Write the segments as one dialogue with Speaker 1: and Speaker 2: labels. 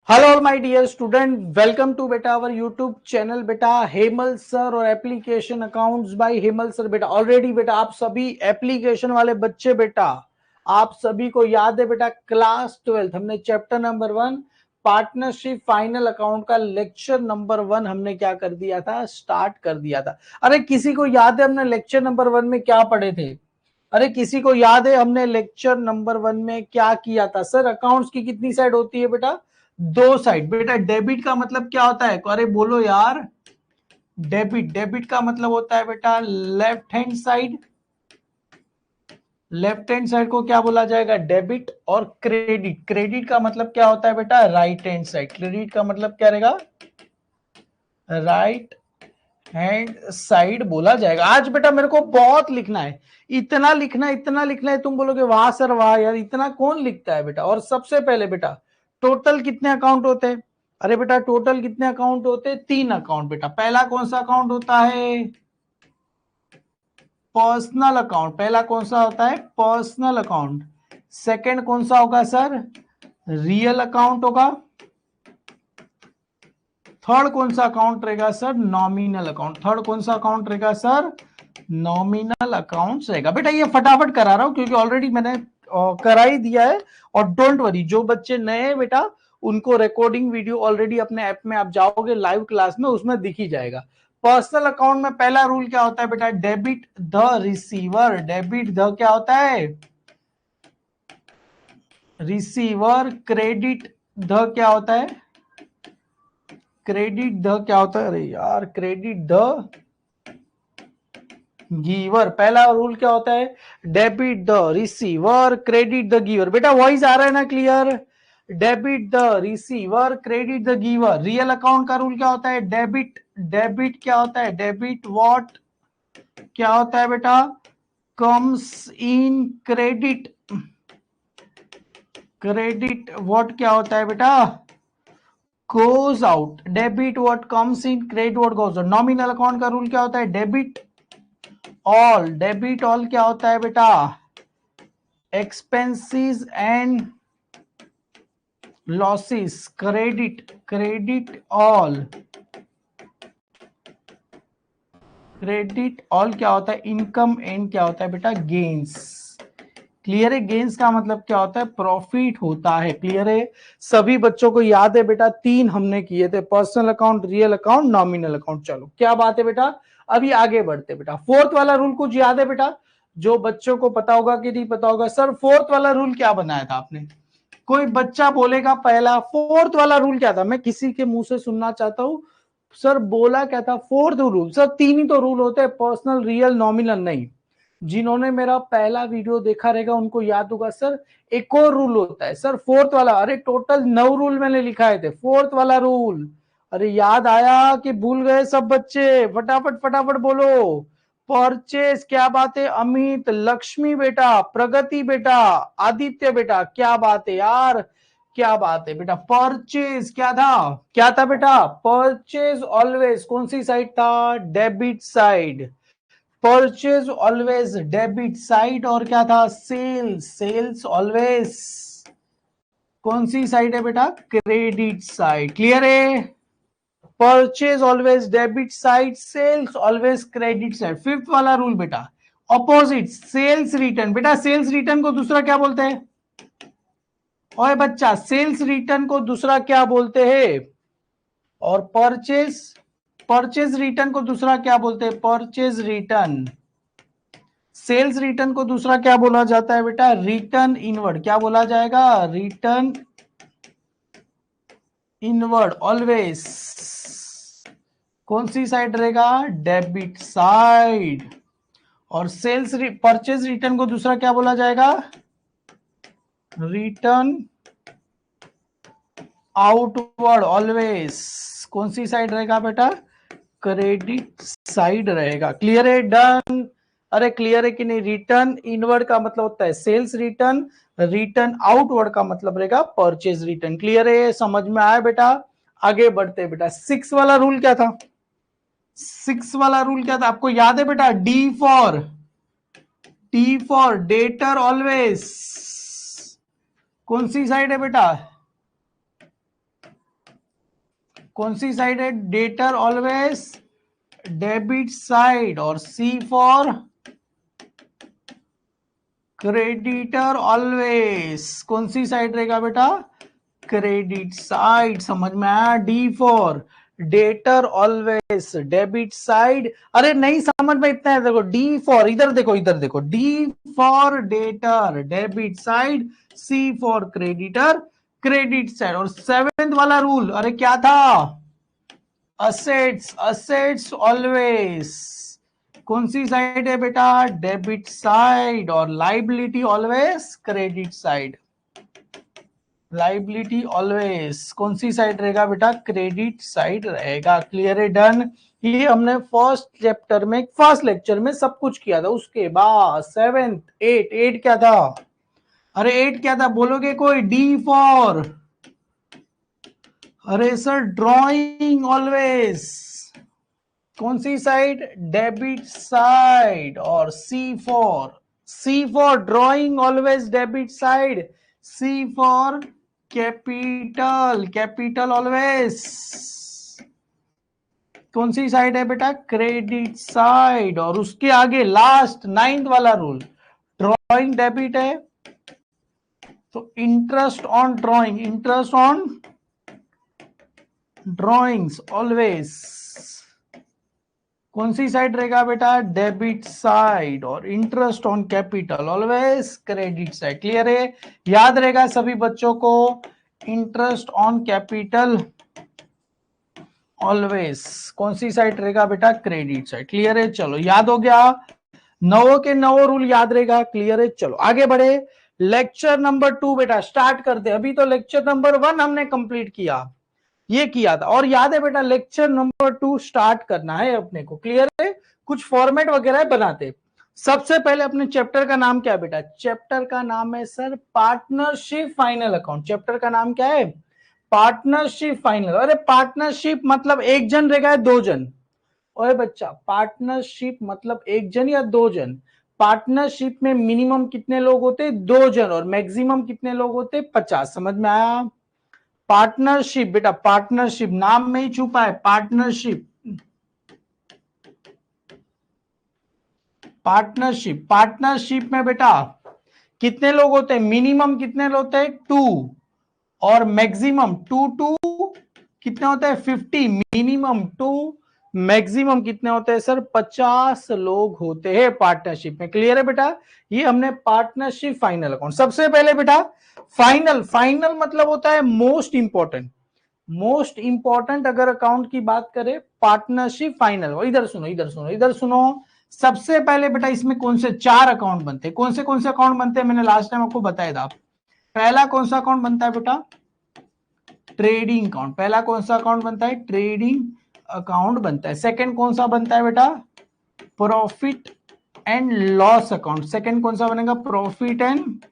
Speaker 1: Hello all my dear student, welcome to बेटा our YouTube channel बेटा Hemal sir और application accounts by Hemal sir. बेटा already बेटा आप सभी एप्लीकेशन वाले बच्चे बेटा आप सभी को याद है बेटा क्लास 12 हमने chapter number 1 partnership final account का लेक्चर नंबर 1 हमने क्या कर दिया था, स्टार्ट कर दिया था। अरे किसी को याद है हमने लेक्चर नंबर 1 में क्या पढ़े थे? अरे किसी को याद है हमने लेक्चर नंबर 1 में क्या किया था? सर अकाउंट्स की कितनी साइड होती है बेटा? दो साइड। बेटा डेबिट का मतलब क्या होता है? अरे बोलो यार। डेबिट डेबिट का मतलब होता है बेटा left hand side. Left hand side को क्या बोला जाएगा? डेबिट। और क्रेडिट क्रेडिट का मतलब क्या होता है बेटा? Right hand side. क्रेडिट का मतलब क्या रहेगा? राइट हैंड साइड बोला जाएगा। आज बेटा मेरे को बहुत लिखना है, इतना लिखना है। तुम बोलोगे वाह सर वाह यार, इतना कौन लिखता है बेटा। और सबसे पहले बेटा टोटल कितने अकाउंट होते हैं? अरे बेटा टोटल कितने अकाउंट होते हैं? 3 अकाउंट बेटा। पहला कौन सा अकाउंट होता है? Personal account. पहला कौन सा होता है? Personal account. सेकंड कौन सा होगा सर? रियल अकाउंट होगा। थर्ड कौन सा अकाउंट रहेगा सर? Nominal account. थर्ड कौन सा अकाउंट रहेगा सर? नॉमिनल अकाउंट्स रहेगा। बेटा ये फटाफट करा रहा हूं क्योंकि ऑलरेडी मैंने करा ही दिया है। और डोंट वरी, जो बच्चे नए हैं बेटा उनको रिकॉर्डिंग वीडियो ऑलरेडी अपने ऐप में आप जाओगे लाइव क्लास में, उसमें दिख ही जाएगा। पर्सनल अकाउंट में पहला रूल क्या होता है बेटा? Debit the receiver. Debit the क्या होता है? रिसीवर। क्रेडिट द क्या होता है? क्रेडिट द क्या होता है? अरे यार क्रेडिट द गिवर। पहला रूल क्या होता है? Debit the receiver, credit the giver. बेटा वॉइस आ रहा है ना clear? Debit the receiver, credit the giver. Real account का रूल क्या होता है? डेबिट डेबिट क्या होता है? डेबिट व्हाट क्या होता है बेटा? Comes in credit. Credit what क्या होता है बेटा? Goes out. Debit what comes in, credit what goes out. Nominal account का रूल क्या होता है? Debit all. डेबिट ऑल क्या होता है बेटा? Expenses and losses. Credit all. Credit all क्या होता है? इनकम एंड क्या होता है बेटा? गेन्स। क्लियर है? गेन्स का मतलब क्या होता है? प्रॉफिट होता है। क्लियर है? सभी बच्चों को याद है बेटा? 3 हमने किए थे, personal account, real account, nominal account. चलो क्या बात है बेटा, अभी आगे बढ़ते बेटा। फोर्थ वाला रूल कुछ याद है बेटा? जो बच्चों को पता होगा कि नहीं पता होगा? सर फोर्थ वाला रूल क्या बनाया था आपने? कोई बच्चा बोलेगा पहला। फोर्थ वाला रूल क्या था? मैं किसी के मुंह से सुनना चाहता हूं। सर बोला क्या था फोर्थ रूल? सर 3 ही तो रूल होते हैं, पर्सनल, रियल, नॉमिनल नहीं। जिन्होंने मेरा पहला वीडियो देखा रहेगा उनको याद होगा सर एक और रूल होता है सर फोर्थ वाला। अरे टोटल 9 रूल मैंने लिखाए थे, फोर्थ वाला रूल। अरे याद आया कि भूल गए सब बच्चे? फटाफट फटाफट बोलो। परचेज। क्या बात है अमित, लक्ष्मी बेटा, प्रगति बेटा, आदित्य बेटा, क्या बात है यार, क्या बात है बेटा। परचेज क्या था? क्या था बेटा? परचेज ऑलवेज कौन सी साइड था? Debit side. Purchase always debit side. और क्या था? सेल्स। सेल्स ऑलवेज कौन सी साइड है बेटा? Credit side. क्लियर है? Purchase always debit side, sales always credit side. Fifth वाला रूल बेटा ऑपोजिट, सेल्स रिटर्न। बेटा सेल्स रिटर्न को दूसरा क्या बोलते हैं? ओए बच्चा सेल्स रिटर्न को दूसरा क्या बोलते हैं? और परचेज, परचेज रिटर्न को दूसरा क्या बोलते हैं? Purchase return. सेल्स रिटर्न को दूसरा क्या बोला जाता है बेटा? Return inward. क्या बोला जाएगा? रिटर्न इनवर्ड ऑलवेज कौन सी साइड रहेगा? Debit side. और सेल्स परचेज रिटर्न को दूसरा क्या बोला जाएगा? रिटर्न आउटवर्ड ऑलवेज कौन सी साइड रहेगा बेटा? क्रेडिट साइड रहेगा। क्लियर है? डन। अरे क्लियर है कि नहीं? रिटर्न इनवर्ड का मतलब होता है सेल्स रिटर्न, रिटर्न आउटवर्ड का मतलब रहेगा परचेज रिटर्न। क्लियर है? समझ में आया बेटा? आगे बढ़ते बेटा। 6 वाला रूल क्या था? 6 वाला रूल क्या था आपको याद है बेटा? डी फॉर डेटर ऑलवेज कौन सी साइड है बेटा? कौन सी साइड है? डेटर ऑलवेज डेबिट साइड, और सी फॉर क्रेडिटर ऑलवेज कौन सी साइड रहेगा बेटा? Credit side. समझ में आया? D for debtor always debit side. अरे नहीं समझ में इतना है, देखो डी फॉर, इधर देखो, इधर देखो, D for debtor debit side, C for creditor credit side. और सेवेंथ वाला रूल, अरे क्या था? असेट्स असेट्स ऑलवेज कौन सी साइड है बेटा? Debit side. और liability always credit side. Liability always कौन सी साइड रहेगा बेटा? क्रेडिट साइड रहेगा। क्लियर है? डन। ये हमने फर्स्ट चैप्टर में, फर्स्ट लेक्चर में सब कुछ किया था। उसके बाद सेवेंथ, एट क्या था? अरे एट क्या था बोलोगे कोई? डी फॉर, अरे सर ड्रॉइंग ऑलवेज कौन सी साइड? Debit side. और C for drawing always debit side, C for capital capital always कौन सी साइड है बेटा? Credit side. और उसके आगे लास्ट नाइन्थ वाला रूल, ड्रॉइंग डेबिट है तो interest on drawing, interest on drawings always कौन सी साइड रहेगा बेटा? Debit side. और interest on capital always credit side. Clear है? याद रहेगा सभी बच्चों को, इंटरेस्ट ऑन कैपिटल ऑलवेज कौन सी साइड रहेगा बेटा? Credit side. क्लियर है? चलो याद हो गया, नवों के नवों रूल याद रहेगा। क्लियर है? चलो आगे बढ़े, लेक्चर नंबर 2 बेटा स्टार्ट करते। अभी तो लेक्चर नंबर 1 हमने कंप्लीट किया, ये किया था, और याद है बेटा लेक्चर नंबर 2 स्टार्ट करना है अपने को। क्लियर है? कुछ फॉर्मेट वगैरह बनाते। सबसे पहले अपने चैप्टर का नाम क्या है बेटा? चैप्टर का नाम है sir partnership final account. Chapter का नाम क्या है? Partnership final. अरे पार्टनरशिप मतलब एक जन रहेगा या दो जन? ओए बच्चा, पार्टनरशिप मतलब एक जन या दो जन? पार्टनरशिप में मिनिमम कितने लोग होते? दो जन। और मैक्सिमम कितने लोग होते? 50। समझ में आया? पार्टनरशिप बेटा, पार्टनरशिप नाम में ही छुपा है, पार्टनरशिप। पार्टनरशिप, पार्टनरशिप में बेटा कितने लोग होते हैं? मिनिमम कितने लोग होते हैं? 2। और मैक्सिमम 2 कितने होते हैं? 50। मिनिमम 2, मैक्सिमम कितने होते हैं सर? 50 लोग होते हैं पार्टनरशिप में। क्लियर है बेटा? ये हमने पार्टनरशिप फाइनल अकाउंट। सबसे पहले बेटा फाइनल, फाइनल मतलब होता है मोस्ट इंपॉर्टेंट। मोस्ट इंपॉर्टेंट अगर अकाउंट की बात करें, पार्टनरशिप फाइनल। इधर सुनो, इधर सुनो, इधर सुनो। सबसे पहले बेटा इसमें कौन से 4 अकाउंट बनते हैं? कौन से अकाउंट बनते हैं? मैंने लास्ट टाइम आपको बताया था। पहला कौन सा अकाउंट बनता है बेटा? Trading account. पहला कौन सा अकाउंट बनता है? ट्रेडिंग अकाउंट बनता है। सेकंड कौन सा बनता है बेटा? Profit and loss account. Second कौन सा बनेगा? प्रॉफिट एंड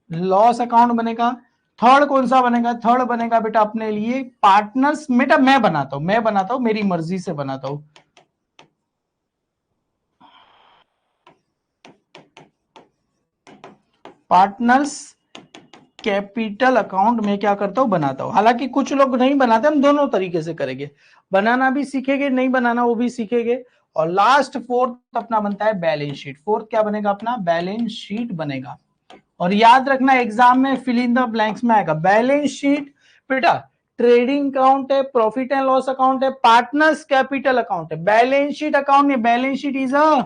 Speaker 1: लॉस अकाउंट बनेगा। थर्ड कौन सा बनेगा? थर्ड बनेगा बेटा अपने लिए पार्टनर्स। बेटा मैं बनाता हूं, मेरी मर्जी से बनाता हूं। पार्टनर्स कैपिटल अकाउंट में क्या करता हूं? बनाता हूं। हालांकि कुछ लोग नहीं बनाते, हम दोनों तरीके से करेंगे, बनाना भी सीखेंगे, नहीं बनाना वो भी सीखेंगे। और लास्ट फोर्थ अपना बनता है बैलेंस शीट। फोर्थ क्या बनेगा अपना? बैलेंस शीट बनेगा। और याद रखना एग्जाम में फिल इन द ब्लैंक्स में आएगा बैलेंस शीट बेटा। ट्रेडिंग अकाउंट है, प्रॉफिट एंड लॉस अकाउंट है, पार्टनर्स कैपिटल अकाउंट है, बैलेंस शीट अकाउंट नहीं। Balance sheet is a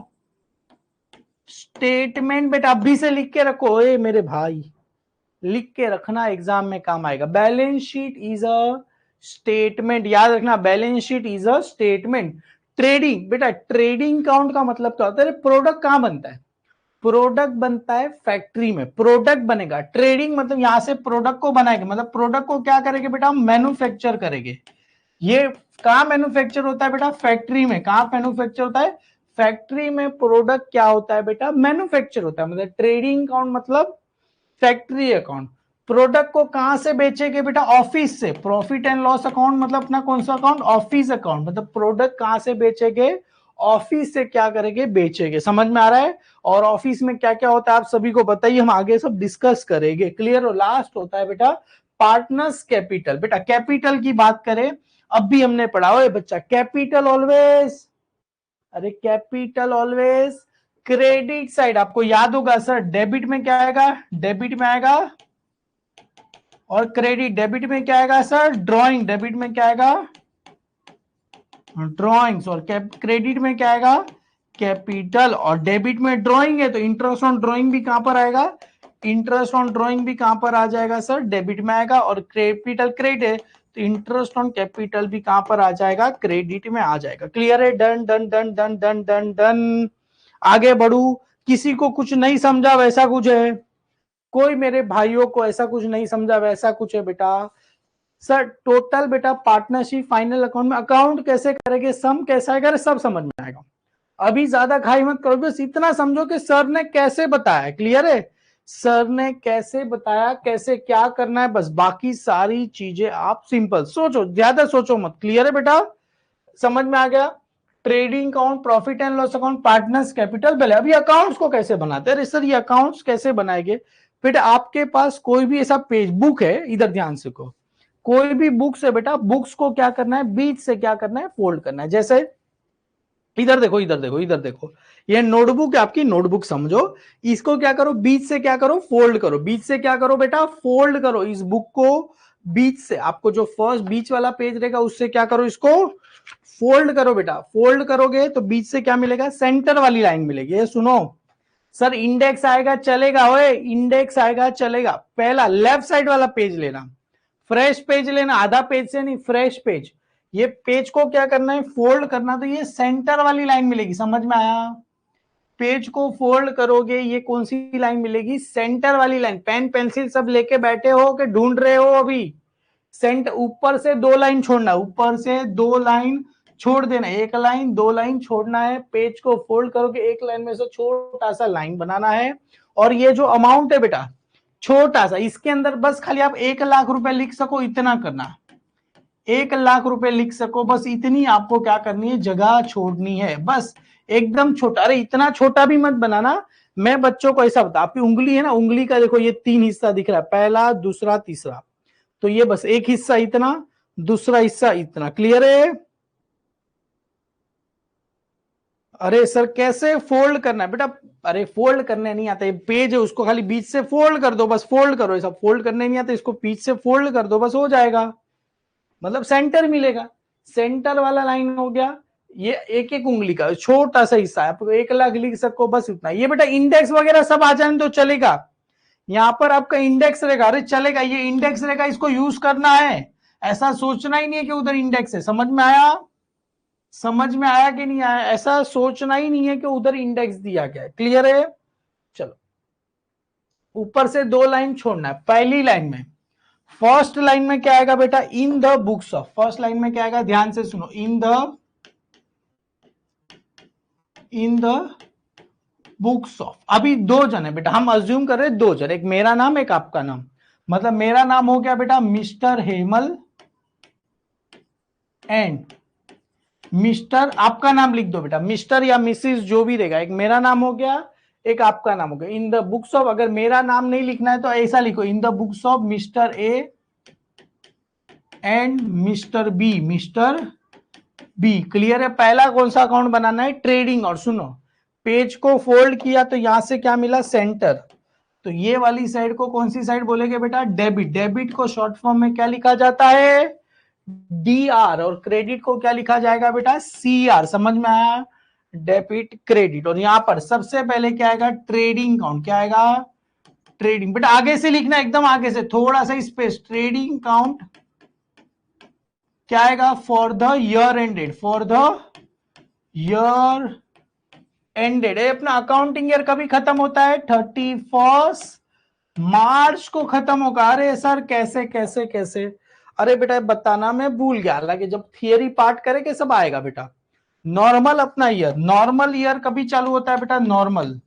Speaker 1: statement बेटा, अभी से लिख के रखो। ए मेरे भाई, लिख के रखना, एग्जाम में काम आएगा। Balance sheet is a statement, याद रखना balance sheet is a statement. Trading बेटा, ट्रेडिंग अकाउंट का मतलब क्या होता है? प्रोडक्ट कहां बनता है? प्रोडक्ट बनता है फैक्ट्री में, प्रोडक्ट बनेगा। ट्रेडिंग मतलब यहां से प्रोडक्ट को बनाएंगे, मतलब प्रोडक्ट को क्या करेंगे बेटा? हम मैन्युफैक्चर करेंगे। ये कहां मैन्युफैक्चर होता है बेटा? फैक्ट्री में। कहां मैन्युफैक्चर होता है? फैक्ट्री में। प्रोडक्ट क्या होता है बेटा? मैन्युफैक्चर होता है। मतलब ट्रेडिंग अकाउंट मतलब फैक्ट्री अकाउंट। प्रोडक्ट को कहां से बेचेंगे बेटा? ऑफिस से। प्रॉफिट एंड लॉस अकाउंट मतलब अपना कौन सा अकाउंट? Office account. मतलब प्रोडक्ट कहां से बेचेंगे? ऑफिस से क्या करेंगे? बेचेंगे। समझ में आ रहा है? और ऑफिस में क्या क्या होता है आप सभी को बताइए, हम आगे सब डिस्कस करेंगे। क्लियर हो? लास्ट होता है बेटा पार्टनर्स कैपिटल। बेटा कैपिटल की बात करें अब भी हमने पढ़ा हो बच्चा, कैपिटल ऑलवेज, अरे कैपिटल ऑलवेज क्रेडिट साइड। आपको याद होगा सर, डेबिट में क्या आएगा, डेबिट में आएगा, और क्रेडिट डेबिट में क्या आएगा सर, ड्रॉइंग डेबिट में क्या आएगा, ड्रॉइंग्स, और क्रेडिट में क्या आएगा, कैपिटल, और डेबिट में ड्रॉइंग है तो इंटरेस्ट ऑन ड्रॉइंग भी कहां पर आएगा, इंटरेस्ट ऑन ड्रॉइंग भी कहां पर आ जाएगा सर, डेबिट में आएगा, और कैपिटल क्रेडिट है तो इंटरेस्ट ऑन कैपिटल भी कहां पर आ जाएगा, क्रेडिट में आ जाएगा। क्लियर है, done done done done done done done. आगे बढ़ू, किसी को कुछ नहीं समझा वैसा कुछ है, कोई मेरे भाइयों को ऐसा कुछ नहीं समझा वैसा कुछ है बेटा। सर टोटल बेटा पार्टनरशिप फाइनल अकाउंट में अकाउंट कैसे करेंगे, सम कैसा आएगा, सब समझ में आएगा। अभी ज्यादा खाई मत करो, बस इतना समझो कि सर ने कैसे बताया। क्लियर है, सर ने कैसे बताया, कैसे क्या करना है, बस बाकी सारी चीजें आप सिंपल सोचो, ज्यादा सोचो मत। क्लियर है बेटा, समझ में आ गया। Trading account, profit and loss account, partners capital bill. अभी अकाउंट्स को कैसे बनाते हैं, सर ये अकाउंट्स कैसे बनाएंगे, फिर आपके पास कोई भी ऐसा पेज बुक है, इधर ध्यान से को, कोई भी बुक्स है बेटा, बुक्स को क्या करना है, बीच से क्या करना है, फोल्ड करना है। जैसे इधर देखो, इधर देखो, इधर देखो, ये नोटबुक है आपकी, नोटबुक समझो, इसको क्या करो, बीच से क्या करो, फोल्ड करो। बीच से क्या करो बेटा, फोल्ड करो इस बुक को, बीच से आपको जो फर्स्ट बीच वाला पेज रहेगा उससे क्या करो, इसको फोल्ड करो बेटा। फोल्ड करोगे तो बीच से क्या मिलेगा, सेंटर वाली लाइन मिलेगी। ये सुनो सर, इंडेक्स आएगा चलेगा, ओए इंडेक्स आएगा चलेगा, पहला लेफ्ट साइड वाला पेज लेना, फ्रेश पेज लेना, आधा पेज से नहीं, फ्रेश पेज। ये पेज को क्या करना है, फोल्ड करना, तो ये सेंटर वाली लाइन मिलेगी। समझ में आया, पेज को फोल्ड करोगे ये कौन सी लाइन मिलेगी, सेंटर वाली लाइन। पेन पेंसिल सब लेके बैठे हो कि ढूंढ रहे हो अभी, सेंटर, ऊपर से दो लाइन छोड़ना, ऊपर से दो लाइन छोड़ देना, एक लाइन दो लाइन छोड़ना है। पेज को फोल्ड करोगे, एक लाइन में से छोटा सा लाइन बनाना है, और ये जो अमाउंट है बेटा छोटा सा, इसके अंदर बस खाली आप 1 लाख रुपए लिख सको, इतना करना, 1 लाख रुपए लिख सको, बस इतनी आपको क्या करनी है, जगह छोड़नी है, बस एकदम छोटा। अरे इतना छोटा भी मत बनाना, मैं बच्चों को ऐसा बता, आपकी उंगली है ना, उंगली का देखो ये 3 हिस्सा दिख रहा है, पहला दूसरा तीसरा, तो ये बस एक हिस्सा इतना, दूसरा हिस्सा इतना। क्लियर है, अरे सर कैसे फोल्ड करना है बेटा, अरे फोल्ड करने नहीं आता, ये पेज है उसको खाली बीच से फोल्ड कर दो, बस फोल्ड करो, ऐसा फोल्ड करने नहीं आता, इसको बीच से फोल्ड कर दो, बस हो जाएगा, मतलब सेंटर मिलेगा, सेंटर वाला लाइन हो गया। ये एक एक उंगली का छोटा सा हिस्सा है, आपको 1 लाख लिख सको, बस उतना। ये बेटा इंडेक्स वगैरह सब आ जाए तो चलेगा, यहां पर आपका इंडेक्स रहेगा, अरे चलेगा, ये इंडेक्स रहेगा, इसको यूज करना है, ऐसा सोचना ही नहीं है कि उधर इंडेक्स है। समझ में आया, समझ में आया कि नहीं आया, ऐसा सोचना ही नहीं है कि उधर इंडेक्स दिया गया है। क्लियर है, चलो ऊपर से दो लाइन छोड़ना है। पहली लाइन में, फर्स्ट लाइन में क्या आएगा बेटा, इन the books of, first line में क्या आएगा, ध्यान से सुनो, इन द बुक्स ऑफ। अभी दो जन है बेटा, हम अज्यूम कर रहे हैं दो जन, एक मेरा नाम एक आपका नाम, मतलब मेरा नाम हो गया बेटा मिस्टर हेमल एंड मिस्टर, आपका नाम लिख दो बेटा, मिस्टर या मिसिस जो भी रहेगा, एक मेरा नाम हो गया एक आपका नाम हो गया। इन द बुक्स ऑफ, अगर मेरा नाम नहीं लिखना है तो ऐसा लिखो, in the books of mister A and mister B, mister B. Clear है, पहला कौन सा अकाउंट बनाना है, ट्रेडिंग। और सुनो, पेज को फोल्ड किया तो यहां से क्या मिला, सेंटर, तो ये वाली साइड को कौन सी साइड बोलेंगे बेटा, डेबिट। डेबिट को शॉर्ट फॉर्म में क्या लिखा जाता है, डी आर, और क्रेडिट को क्या लिखा जाएगा बेटा, सी आर। समझ में आया, डेबिट क्रेडिट। और यहां पर सबसे पहले क्या आएगा, ट्रेडिंग अकाउंट, क्या आएगा, ट्रेडिंग। बेटा आगे से लिखना, एकदम आगे से, थोड़ा सा स्पेस, ट्रेडिंग अकाउंट क्या आएगा, for the year ended, for the year ended. अपना अकाउंटिंग ईयर कभी खत्म होता है, 31 मार्च को खत्म होगा। अरे सर कैसे कैसे कैसे, अरे बेटा बताना मैं भूल गया, हालांकि जब थियरी पार्ट करेंगे सब आएगा बेटा। नॉर्मल अपना ईयर, नॉर्मल ईयर कभी चालू होता है बेटा, नॉर्मल,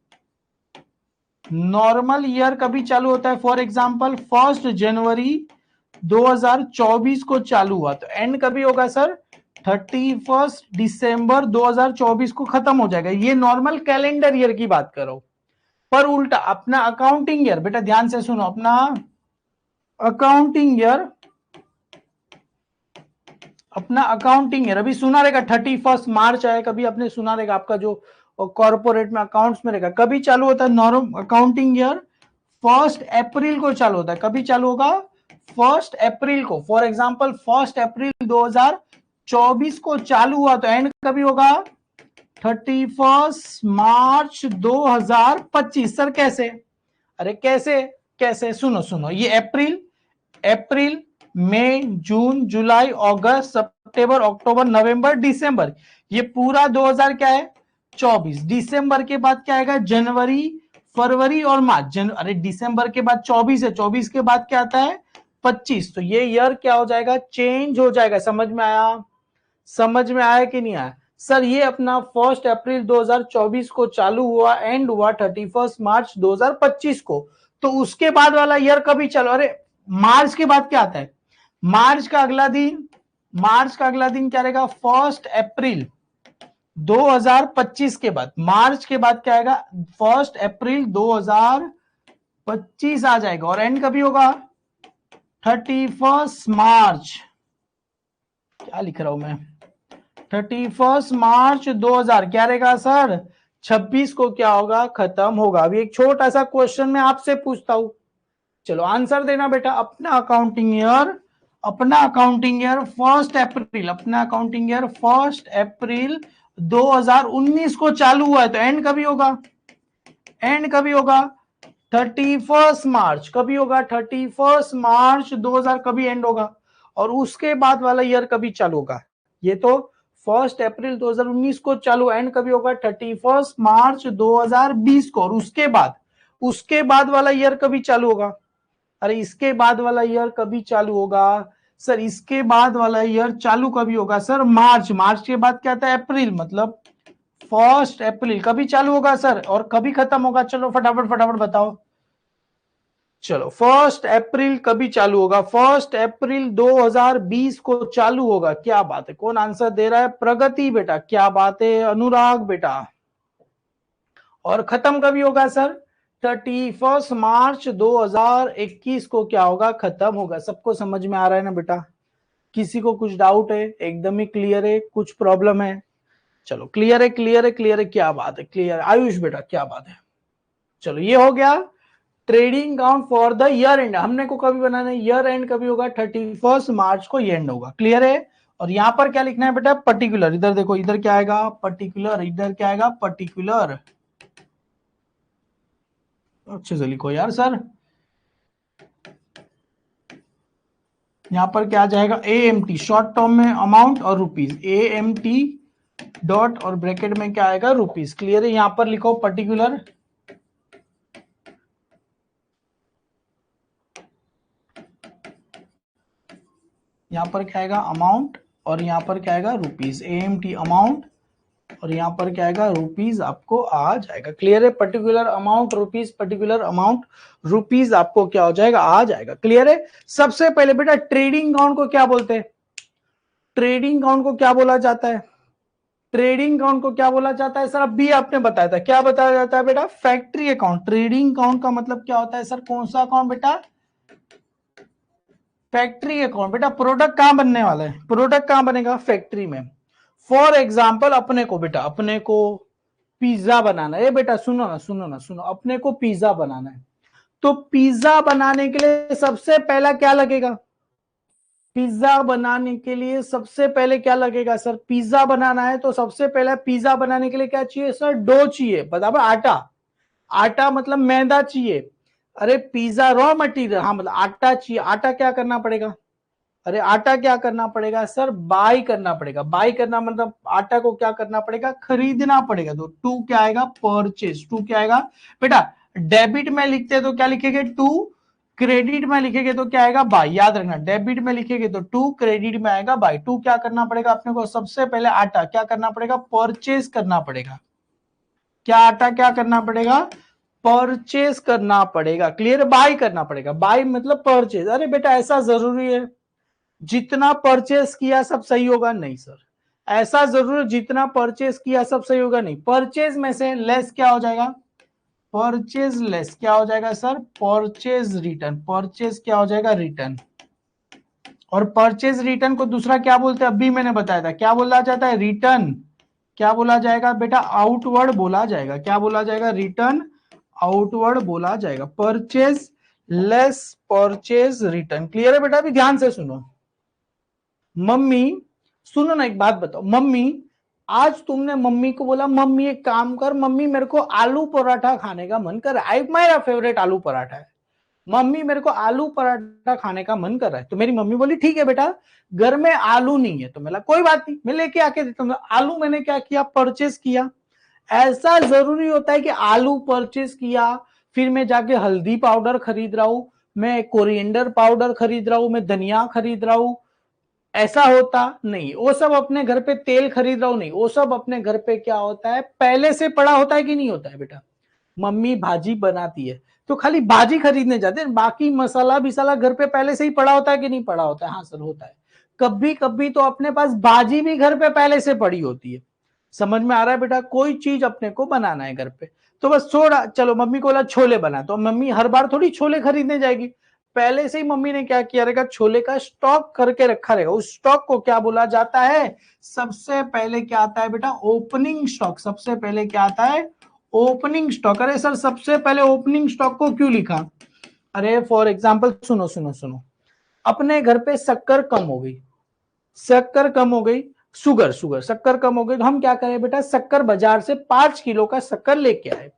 Speaker 1: नॉर्मल ईयर कभी चालू होता है, फॉर एग्जांपल 1 जनवरी 2024 को चालू हुआ, तो एंड कभी होगा सर, 31 दिसंबर 2024 को खत्म हो जाएगा। ये नॉर्मल कैलेंडर ईयर की बात करो, पर उल्टा अपना अकाउंटिंग ईयर, बेटा ध्यान से सुनो, अपना अकाउंटिंग ईयर, अपना अकाउंटिंग ईयर अभी सुना रहेगा 31 मार्च आए, कभी आपने सुना रहेगा आपका जो कॉर्पोरेट में अकाउंट्स में रहेगा, कभी चालू होता है नॉर्मल अकाउंटिंग ईयर 1 अप्रैल को चालू होता है। कभी चालू होगा 1 अप्रैल को। फॉर एग्जाम्पल 1 अप्रैल 2024 को चालू हुआ तो एंड कभी होगा 31 मार्च 2025। सर कैसे? अरे कैसे कैसे, सुनो सुनो, ये अप्रैल, अप्रैल मई जून जुलाई अगस्त सितंबर अक्टूबर नवंबर दिसंबर, ये पूरा 2000 क्या है 24। दिसंबर के बाद क्या आएगा जनवरी फरवरी और मार्च। अरे दिसंबर के बाद 24 है, 24 के बाद क्या आता है 25। तो ये ईयर क्या हो जाएगा चेंज हो जाएगा। समझ में आया? समझ में आया कि नहीं आया? सर ये अपना 1 अप्रैल 2024 को चालू हुआ, एंड हुआ 31 मार्च 2025 को। तो उसके बाद वाला ईयर कभी चलो, अरे मार्च के बाद क्या आता है, मार्च का अगला दिन, मार्च का अगला दिन क्या रहेगा 1 अप्रैल 2025 के बाद, मार्च के बाद क्या आएगा 1 अप्रैल 2025 आ जाएगा, और एंड कभी होगा 31 मार्च, क्या लिख रहा हूं मैं 31 मार्च 2000 क्या रहेगा सर 26 को क्या होगा खत्म होगा। अभी एक छोटा सा क्वेश्चन मैं आपसे पूछता हूं, चलो आंसर देना बेटा। अपना अकाउंटिंग ईयर, अपना अकाउंटिंग ईयर 1 अप्रैल, अपना अकाउंटिंग ईयर 1 अप्रैल 2019 को चालू हुआ है तो एंड कभी होगा, एंड कभी होगा 31 मार्च, कभी होगा 31 मार्च 2000 कभी एंड होगा, और उसके बाद वाला ईयर कभी चालू होगा। ये तो 1 अप्रैल 2019 को चालू, एंड कभी होगा 31 मार्च 2020 को, और उसके बाद वाला ईयर कभी चालू होगा। अरे इसके बाद वाला ईयर कभी चालू होगा सर, इसके बाद वाला ईयर चालू कभी होगा सर मार्च, मार्च के बाद क्या आता है अप्रैल, मतलब 1 अप्रैल कभी चालू होगा सर, और कभी खत्म होगा। चलो फटाफट फटाफट बताओ। चलो 1 अप्रैल कभी चालू होगा, 1 अप्रैल 2020 को चालू होगा। क्या बात है, कौन आंसर दे रहा है? प्रगति बेटा, क्या बात है अनुराग बेटा। और खत्म कभी होगा सर 31 मार्च 2021 को क्या होगा खत्म होगा। सबको समझ में आ रहा है ना बेटा? किसी को कुछ डाउट है? एकदम ही क्लियर है? कुछ प्रॉब्लम है? चलो क्लियर है क्लियर है क्लियर है, क्या बात है क्लियर। आयुष बेटा क्या बात है। चलो ये हो गया trading account for the year and. हमने को कभी बनाना है ईयर एंड कभी होगा 31 मार्च को एंड होगा। क्लियर है? और यहां पर क्या लिखना है बेटा पर्टिकुलर, इधर देखो इधर क्या आएगा पर्टिकुलर, इधर क्या आएगा पर्टिकुलर। अच्छे से लिखो यार सर। यहां पर क्या आ जाएगा AMT, शॉर्ट टर्म में अमाउंट और रुपीज, AMT डॉट और ब्रैकेट में क्या आएगा रुपीज। क्लियर है? यहां पर लिखो पर्टिकुलर, यहां पर क्या आएगा अमाउंट और यहां पर क्या आएगा रुपीज, AMT अमाउंट और यहां पर क्या आएगा रुपीज आपको आ जाएगा। क्लियर है? Particular amount rupees, particular amount rupees आपको क्या हो जाएगा आ जाएगा। क्लियर है? सबसे पहले बेटा ट्रेडिंग अकाउंट को क्या बोलते हैं, ट्रेडिंग अकाउंट को क्या बोला जाता है, ट्रेडिंग अकाउंट को क्या बोला जाता है सर? अभी आपने बताया था, क्या बताया जाता है बेटा? Factory account. ट्रेडिंग अकाउंट का मतलब क्या होता है सर? कौन सा अकाउंट बेटा? Factory account. बेटा प्रोडक्ट कहां बनने वाला है? प्रोडक्ट कहां बनेगा? फैक्ट्री में। फॉर एग्जाम्पल अपने को बेटा, अपने को पिज्जा बनाना है। बेटा सुनो ना सुनो ना सुनो, अपने को पिज्जा बनाना है, तो पिज्जा बनाने के लिए सबसे पहला क्या लगेगा? पिज्जा बनाने के लिए सबसे पहले क्या लगेगा सर? पिज्जा बनाना है तो सबसे पहले पिज्जा बनाने के लिए क्या चाहिए सर? डो चाहिए, बराबर, आटा, आटा मतलब मैदा चाहिए। अरे पिज्जा रॉ मटेरियल, हाँ मतलब आटा चाहिए। आटा क्या करना पड़ेगा? अरे आटा क्या करना पड़ेगा सर? बाई करना पड़ेगा। बाई करना मतलब आटा को क्या करना पड़ेगा? खरीदना पड़ेगा। तो टू क्या आएगा? परचेज। टू क्या आएगा बेटा? डेबिट में लिखते तो क्या लिखेंगे? टू। क्रेडिट में लिखेंगे तो क्या आएगा? बाई। याद रखना, डेबिट में लिखेंगे तो टू, क्रेडिट में आएगा बाई। टू क्या करना पड़ेगा अपने को? सबसे पहले आटा क्या करना पड़ेगा? परचेज करना पड़ेगा। क्या आटा क्या करना पड़ेगा? परचेज करना पड़ेगा। क्लियर? बाई करना पड़ेगा। बाई मतलब परचेज। अरे बेटा ऐसा जरूरी है जितना परचेस किया सब सही होगा? नहीं सर, ऐसा जरूर जितना परचेस किया सब सही होगा नहीं। परचेज में से लेस क्या हो जाएगा? परचेज लेस क्या हो जाएगा सर? Purchase return. परचेज क्या हो जाएगा? रिटर्न। और परचेज रिटर्न को दूसरा क्या बोलते हैं, अभी मैंने बताया था, क्या बोला जाता है, रिटर्न। क्या बोला जाएगा बेटा, आउटवर्ड बोला जाएगा। क्या बोला जाएगा, रिटर्न आउटवर्ड बोला जाएगा। Purchase less purchase return. Clear है बेटा, अभी ध्यान से सुनो। मम्मी, सुनो ना, एक बात बताओ, मम्मी आज तुमने मम्मी को बोला, मम्मी एक काम कर, मम्मी मेरे को आलू पराठा खाने का मन कर रहा है, मेरा फेवरेट आलू पराठा है, मम्मी मेरे को आलू पराठा खाने का मन कर रहा है। तो मेरी मम्मी बोली ठीक है बेटा, घर में आलू नहीं है, तो मैं कोई बात नहीं, मैं लेके आके देता हूँ। आलू मैंने क्या किया, परचेज किया। ऐसा जरूरी होता है कि आलू परचेज किया फिर मैं जाके हल्दी पाउडर खरीद रहा हूं, मैं कोरिएंडर पाउडर खरीद रहा हूं, मैं धनिया खरीद रहा हूं, ऐसा होता नहीं। वो सब अपने घर पे तेल खरीद रहा हूं, नहीं, वो सब अपने घर पे क्या होता है, पहले से पड़ा होता है कि नहीं होता है बेटा। मम्मी भाजी बनाती है तो खाली भाजी खरीदने जाते हैं, बाकी मसाला बिसाला घर पे पहले से ही पड़ा होता है कि नहीं पड़ा होता है, हाँ सर होता है। कभी कभी तो अपने पास भाजी भी घर पे पहले से पड़ी होती है। समझ में आ रहा है बेटा, कोई चीज अपने को बनाना है घर पे तो बस छोड़ा, चलो मम्मी को बोला छोले बना, तो मम्मी हर बार थोड़ी छोले खरीदने जाएगी, पहले से ही मम्मी ने क्या किया रहेगा, छोले का स्टॉक करके रखा रहेगा। उस स्टॉक को क्या बोला जाता है, सबसे पहले क्या आता है बेटा, ओपनिंग स्टॉक। सबसे पहले क्या आता है, ओपनिंग स्टॉक। अरे सर सबसे पहले ओपनिंग स्टॉक को क्यों लिखा, अरे फॉर एग्जांपल सुनो सुनो सुनो, अपने घर पे शक्कर कम हो गई, शक्कर कम हो गई, शुगर शुगर शक्कर कम हो गई, तो हम क्या करें बेटा, शक्कर बाजार से 5 किलो का शक्कर लेके आए।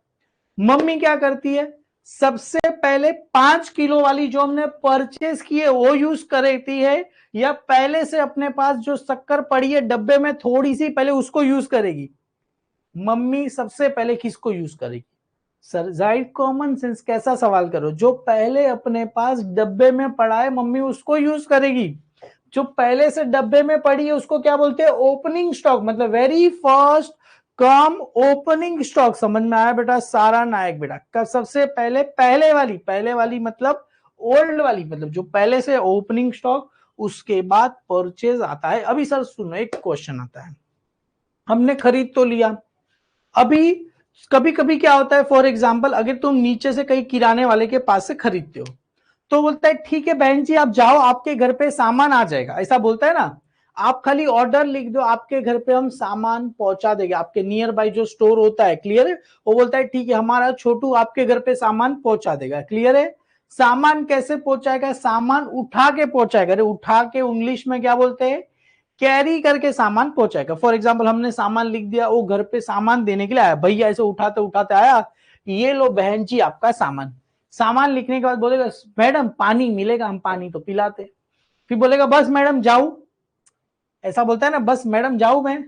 Speaker 1: मम्मी क्या करती है, सबसे पहले 5 किलो वाली जो हमने परचेज की है वो यूज करती है, या पहले से अपने पास जो शक्कर पड़ी है डब्बे में थोड़ी सी, पहले उसको यूज करेगी। मम्मी सबसे पहले किसको यूज करेगी, सर राइट, कॉमन सेंस, कैसा सवाल करो, जो पहले अपने पास डब्बे में पड़ा है मम्मी उसको यूज करेगी। जो पहले से डब्बे में पड़ी है उसको क्या बोलते हैं, ओपनिंग स्टॉक, मतलब very first come opening stock. समझ में आया बेटा, सारा नायक बेटा, सबसे पहले पहले वाली मतलब ओल्ड वाली, मतलब जो पहले से ओपनिंग स्टॉक, उसके बाद परचेज आता है। अभी सर सुनो, एक क्वेश्चन आता है, हमने खरीद तो लिया, अभी कभी कभी क्या होता है, फॉर एग्जाम्पल अगर तुम नीचे से कहीं किराने वाले के पास से खरीदते हो, तो बोलता है ठीक है बहन जी आप जाओ, आपके घर पे सामान आ जाएगा, ऐसा बोलता है ना, आप खाली ऑर्डर लिख दो, आपके घर पे हम सामान पहुंचा देंगे, आपके नियर बाई जो स्टोर होता है, क्लियर है, वो बोलता है ठीक है हमारा छोटू आपके घर पे सामान पहुंचा देगा, क्लियर है। सामान कैसे पहुंचाएगा, सामान उठा के पहुंचाएगा, अरे उठा के इंग्लिश में क्या बोलते हैं, कैरी करके सामान पहुंचाएगा। फॉर एग्जाम्पल हमने सामान लिख दिया, वो घर पे सामान देने के लिए आया, भैया ऐसे उठाते उठाते आया, ये लो बहन जी आपका सामान। सामान लिखने के बाद बोलेगा मैडम पानी मिलेगा, हम पानी तो पिलाते, फिर बोलेगा बस मैडम जाऊं, ऐसा बोलता है ना, बस मैडम जाऊं मैं,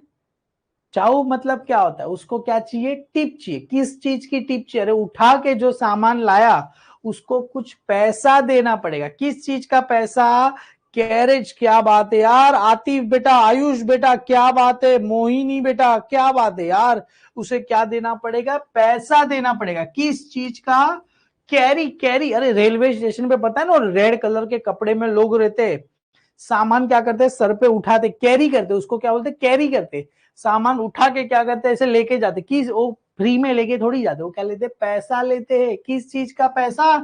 Speaker 1: जाऊं मतलब क्या होता है, उसको क्या चाहिए, टिप चाहिए, किस चीज की टिप चाहिए, अरे उठा के जो सामान लाया उसको कुछ पैसा देना पड़ेगा, किस चीज का पैसा, कैरेज। क्या बात है यार, आतिफ बेटा, आयुष बेटा क्या बात है, मोहिनी बेटा क्या बात है यार, उसे क्या देना पड़ेगा, पैसा देना पड़ेगा, किस चीज का, कैरी कैरी। अरे रेलवे स्टेशन पे पता है ना, रेड कलर के कपड़े में लोग रहते, सामान क्या करते, सर पे उठाते, कैरी करते, उसको क्या बोलते, कैरी करते, सामान उठा के क्या करते, ऐसे लेके जाते, किस, वो फ्री में लेके थोड़ी जाते, वो क्या लेते, पैसा लेते हैं, किस चीज का पैसा,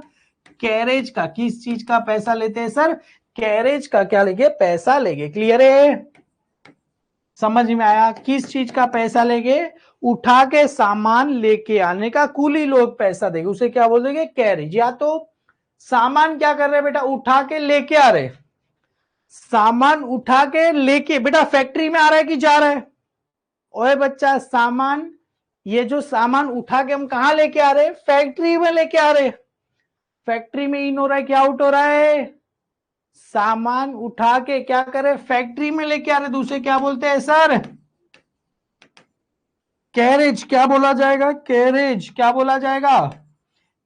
Speaker 1: कैरेज का। किस चीज का पैसा लेते हैं सर, कैरेज का क्या लेंगे, पैसा लेंगे, क्लियर है, समझ में आया, किस चीज का पैसा लेंगे, उठा के सामान लेके आने का कूली लोग पैसा देंगे, उसे क्या बोलेंगे, कैरेज। या तो सामान क्या कर रहे बेटा, उठा के लेके आ रहे, सामान उठा के लेके बेटा फैक्ट्री में आ रहा है कि जा रहा है, ओए बच्चा सामान, ये जो सामान उठा के हम कहा लेके आ रहे, फैक्ट्री में लेके आ रहे, फैक्ट्री में इन हो रहा है क्या आउट हो रहा है, सामान उठा के क्या करे, फैक्ट्री में लेके आ रहे, दूसरे क्या बोलते हैं सर, कैरेज। क्या बोला जाएगा, कैरेज, क्या बोला जाएगा,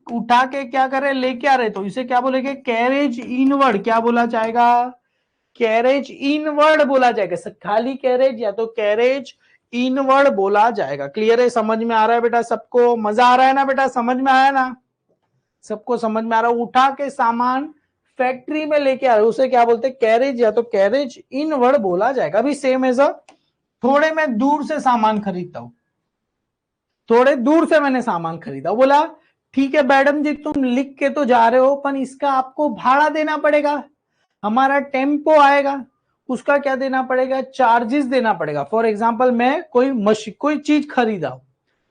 Speaker 1: उठा के क्या करे, लेके आ रहे, तो इसे क्या बोलेंगे, कैरेज इनवर्ड। क्या बोला जाएगा, कैरेज इनवर्ड बोला जाएगा सर, खाली कैरेज या तो कैरेज इनवर्ड बोला जाएगा, क्लियर है, समझ में आ रहा है बेटा, सबको मजा आ रहा है ना बेटा, समझ में आया ना, सबको समझ में आ रहा है, उठा के सामान फैक्ट्री में लेके आ रहे उसे क्या बोलते हैं, कैरेज या तो कैरेज इनवर्ड बोला जाएगा। अभी सेम है सर, थोड़े मैं दूर से सामान खरीदता हूं, थोड़े दूर से मैंने सामान खरीदा, बोला ठीक है मैडम जी तुम लिख के तो जा रहे हो पर इसका आपको भाड़ा देना पड़ेगा, हमारा टेम्पो आएगा, उसका क्या देना पड़ेगा, चार्जेस देना पड़ेगा। फॉर एग्जाम्पल मैं कोई चीज खरीदा,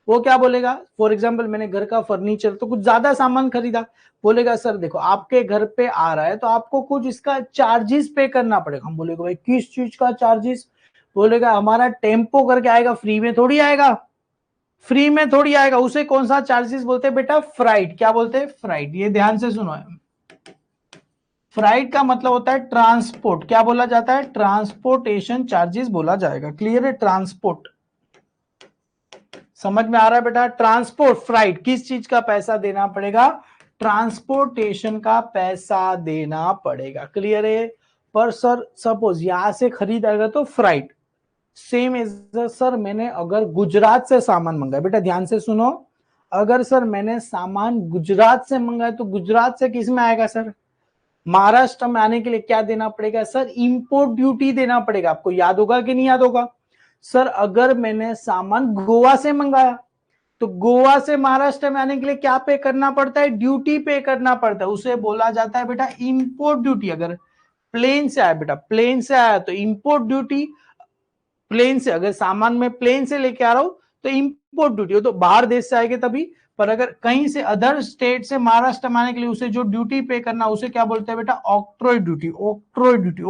Speaker 1: वो क्या बोलेगा, फॉर एग्जाम्पल मैंने घर का फर्नीचर तो कुछ ज्यादा सामान खरीदा, बोलेगा सर देखो आपके घर पे आ रहा है तो आपको कुछ इसका चार्जेस पे करना पड़ेगा। हम बोलेगा भाई किस चीज का चार्जेस, बोलेगा हमारा टेम्पो करके आएगा, फ्री में थोड़ी आएगा, फ्री में थोड़ी आएगा, उसे कौन सा चार्जेस बोलते हैं बेटा, फ्राइट। क्या बोलते हैं, फ्राइट। ये ध्यान से सुनो, फ्राइट का मतलब होता है ट्रांसपोर्ट। क्या बोला जाता है, ट्रांसपोर्टेशन चार्जेस बोला जाएगा। क्लियर है, ट्रांसपोर्ट समझ में आ रहा है बेटा, ट्रांसपोर्ट फ्राइट, किस चीज का पैसा देना पड़ेगा, ट्रांसपोर्टेशन का पैसा देना पड़ेगा। क्लियर है। पर सर सपोज यहां से खरीदेगा तो फ्राइट, सेम एज सर मैंने अगर गुजरात से सामान मंगाया, बेटा ध्यान से सुनो, अगर सर मैंने सामान गुजरात से मंगाया तो गुजरात से किस में आएगा सर, महाराष्ट्र में आने के लिए क्या देना पड़ेगा सर, इंपोर्ट ड्यूटी देना पड़ेगा। आपको याद होगा कि नहीं याद होगा। सर अगर मैंने सामान गोवा से मंगाया तो गोवा से महाराष्ट्र में आने के लिए क्या पे करना पड़ता है, ड्यूटी पे करना पड़ता है, उसे बोला जाता है बेटा इंपोर्ट ड्यूटी। अगर प्लेन से आया बेटा, प्लेन से आया तो इंपोर्ट ड्यूटी, प्लेन से अगर सामान में प्लेन से लेके आ रहा हूं तो इंपोर्ट ड्यूटी, हो तो बाहर देश से आएंगे तभी। पर अगर कहीं से अदर स्टेट से महाराष्ट्र में आने के लिए उसे जो ड्यूटी पे करना उसे क्या बोलते हैं बेटा, octroi duty. Octroi duty,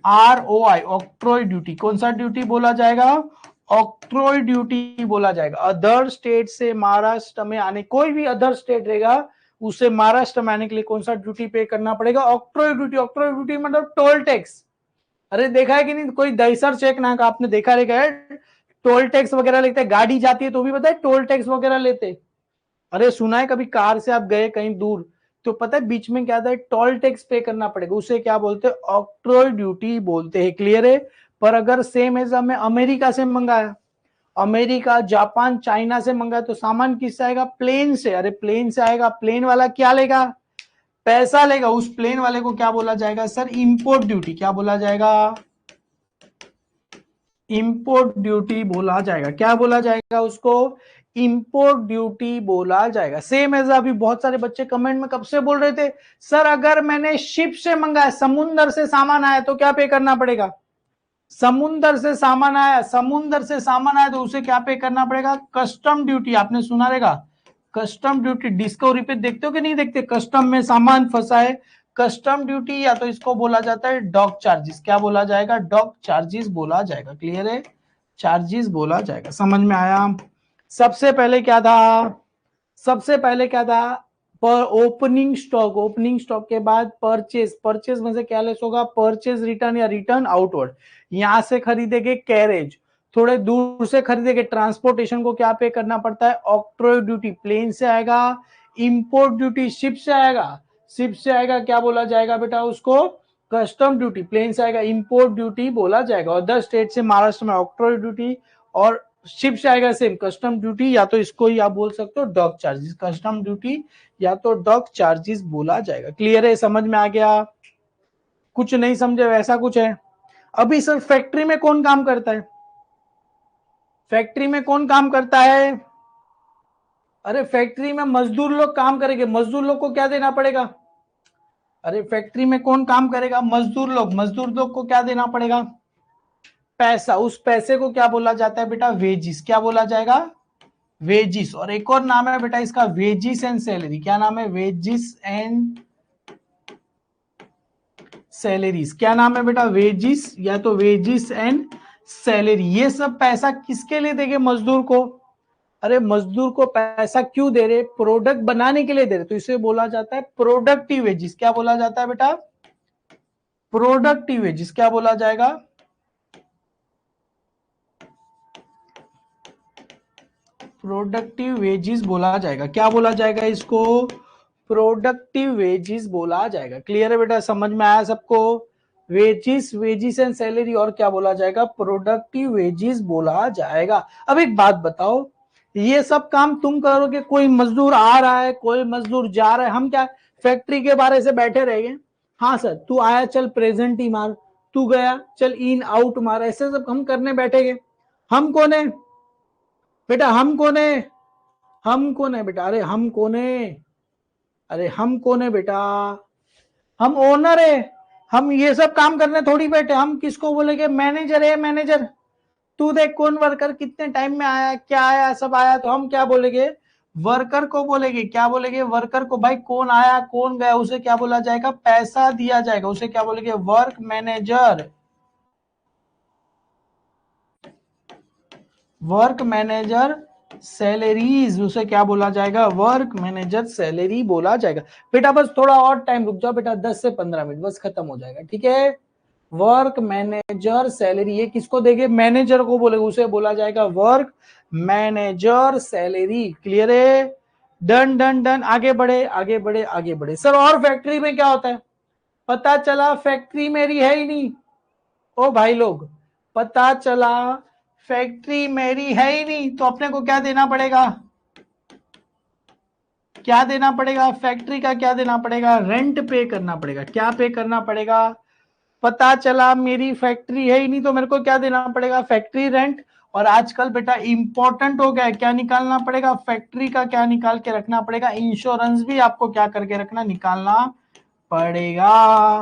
Speaker 1: OCTROI, octroi duty. कौन सा ड्यूटी बोला जाएगा, ऑक्ट्रॉय ड्यूटी बोला जाएगा। अदर स्टेट से महाराष्ट्र में आने, कोई भी अदर स्टेट रहेगा उसे महाराष्ट्र में आने के लिए कौन सा ड्यूटी पे करना पड़ेगा, ऑक्ट्रॉय ड्यूटी। ऑक्ट्रॉय ड्यूटी मतलब टोल टैक्स। अरे देखा है कि नहीं, कोई दहीसर चेक ना का आपने देखा रहेगा, टोल टैक्स वगैरह लेते हैं, गाड़ी जाती है तो भी पता है टोल टैक्स वगैरह लेते हैं। अरे सुना है कभी, कार से आप गए कहीं दूर तो पता है बीच में क्या था, टोल टैक्स पे करना पड़ेगा, उसे क्या बोलते हैं, ऑक्ट्रॉय ड्यूटी बोलते हैं। क्लियर है। पर अगर सेम एज हमें अमेरिका से मंगाया, अमेरिका जापान चाइना से मंगाया तो सामान किससे आएगा, प्लेन से। अरे प्लेन से आएगा, प्लेन वाला क्या लेगा, पैसा लेगा, उस प्लेन वाले को क्या बोला जाएगा सर, इंपोर्ट ड्यूटी। क्या बोला जाएगा, इंपोर्ट ड्यूटी बोला जाएगा। क्या बोला जाएगा उसको, इंपोर्ट ड्यूटी बोला जाएगा। सेम एज अभी बहुत सारे बच्चे कमेंट में कब से बोल रहे थे, सर अगर मैंने शिप से मंगाया, समुन्द्र से सामान आया तो क्या पे करना पड़ेगा, समुन्द्र से सामान आया, समुन्द्र से सामान आया तो उसे क्या पे करना पड़ेगा, कस्टम ड्यूटी। आपने सुना रहेगा कस्टम ड्यूटी, डिस्कवरी पे देखते हो कि नहीं देखते, कस्टम में सामान फंसा है, कस्टम ड्यूटी, या तो इसको बोला जाता है डॉक चार्जेस। क्या बोला जाएगा, डॉक चार्जेस बोला जाएगा। क्लियर है, चार्जेस बोला जाएगा। समझ में आया। सबसे पहले क्या था, सबसे पहले क्या था, पर ओपनिंग स्टॉक, ओपनिंग स्टॉक के बाद परचेज, परचेज में से क्या लेस होगा, परचेज रिटर्न या रिटर्न आउटवर्ड। यहां से खरीदेंगे कैरेज, थोड़े दूर से खरीदेंगे, ट्रांसपोर्टेशन को क्या पे करना पड़ता है, ऑक्ट्रॉय ड्यूटी। प्लेन से आएगा, इंपोर्ट ड्यूटी शिप से आएगा, शिप से आएगा क्या बोला जाएगा बेटा उसको, कस्टम ड्यूटी। प्लेन से आएगा इंपोर्ट ड्यूटी बोला जाएगा। अदर स्टेट से महाराष्ट्र में ऑक्ट्रॉय ड्यूटी, और शिप से आएगा सेम कस्टम ड्यूटी, या तो इसको ही आप बोल सकते हो डॉक चार्जेस। कस्टम ड्यूटी या तो डॉक चार्जेस बोला जाएगा। क्लियर है, समझ में आ गया, कुछ नहीं समझे वैसा कुछ है। अभी सर फैक्ट्री में कौन काम करता है, फैक्ट्री में कौन काम करता है, अरे फैक्ट्री में मजदूर लोग काम करेंगे, मजदूर लोग को क्या देना पड़ेगा, अरे फैक्ट्री में कौन काम करेगा, मजदूर लोग, मजदूर लोग को क्या देना पड़ेगा, पैसा। उस पैसे को क्या बोला जाता है बेटा, वेजिस। क्या बोला जाएगा, वेजिस। और एक और नाम है बेटा इसका, वेजिस एंड सैलरी। क्या नाम है, वेजिस एंड सैलरीज। क्या नाम है बेटा, वेजिस या तो वेजिस एंड सैलरी। ये सब पैसा किसके लिए देंगे, मजदूर को। अरे मजदूर को पैसा क्यों दे रहे, प्रोडक्ट बनाने के लिए दे रहे, तो इसे बोला जाता है प्रोडक्टिव वेजिस। क्या बोला जाता है बेटा, प्रोडक्टिव वेजिस। क्या बोला जाएगा, प्रोडक्टिव वेजिस बोला जाएगा। क्या बोला जाएगा इसको, प्रोडक्टिव वेजिस बोला जाएगा। क्लियर है बेटा, समझ में आया सबको, वेजिस, वेजिस एंड सैलरी, और क्या बोला जाएगा, प्रोडक्टिव वेजिस बोला जाएगा। अब एक बात बताओ, ये सब काम तुम करोगे, कोई मजदूर आ रहा है, कोई मजदूर जा रहा है, हम क्या फैक्ट्री के बारे से बैठे रहेंगे, हाँ सर तू आया चल प्रेजेंट ही मार, तू गया चल इन आउट मार, ऐसे सब हम करने बैठेंगे। हम कौन है बेटा, हम कौन है, हम कौन है बेटा, अरे हम कौन है, अरे हम कौन है बेटा, हम ओनर है, हम ये सब काम करने थोड़ी बैठे। हम किसको बोलेंगे? मैनेजर है, मैनेजर तू देख कौन वर्कर कितने टाइम में आया, क्या आया, सब आया, तो हम क्या बोलेंगे? वर्कर को बोलेंगे। क्या बोलेंगे? वर्कर को। भाई कौन आया कौन गया उसे क्या बोला जाएगा? पैसा दिया जाएगा, उसे क्या बोलेंगे? Work manager. Work manager salaries, उसे क्या बोला जाएगा? वर्क मैनेजर सैलरी बोला जाएगा। बेटा बस थोड़ा और टाइम रुक जाओ बेटा, 10 से 15 मिनट बस खत्म हो जाएगा, ठीक है? वर्क मैनेजर सैलरी, ये किसको देंगे? मैनेजर को बोलेगा, उसे बोला जाएगा वर्क मैनेजर सैलरी। क्लियर है? Done done done. आगे बढ़े आगे बढ़े आगे बढ़े। सर और फैक्ट्री में क्या होता है? पता चला फैक्ट्री मेरी है ही नहीं। ओ भाई लोग, पता चला फैक्ट्री मेरी है ही नहीं, तो अपने को क्या देना पड़ेगा? क्या देना पड़ेगा? फैक्ट्री का क्या देना पड़ेगा? रेंट पे करना पड़ेगा। क्या पे करना पड़ेगा? पता चला मेरी फैक्ट्री है ही नहीं, तो मेरे को क्या देना पड़ेगा? Factory rent. और आजकल बेटा इंपॉर्टेंट हो गया है, क्या निकालना पड़ेगा? फैक्ट्री का क्या निकाल के रखना पड़ेगा? इंश्योरेंस भी आपको क्या करके रखना, निकालना पड़ेगा।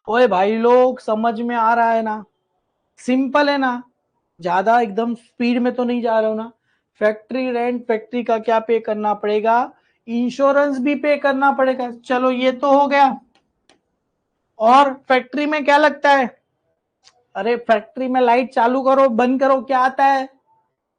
Speaker 1: ओए भाई लोग, समझ में आ रहा है ना? सिंपल है ना? ज्यादा एकदम स्पीड में तो नहीं जा रहा हूं ना? फैक्ट्री रेंट, फैक्ट्री का क्या पे करना पड़ेगा? इंश्योरेंस भी पे करना पड़ेगा। चलो ये तो हो गया। और फैक्ट्री में क्या लगता है? अरे फैक्ट्री में लाइट चालू करो बंद करो, क्या आता है?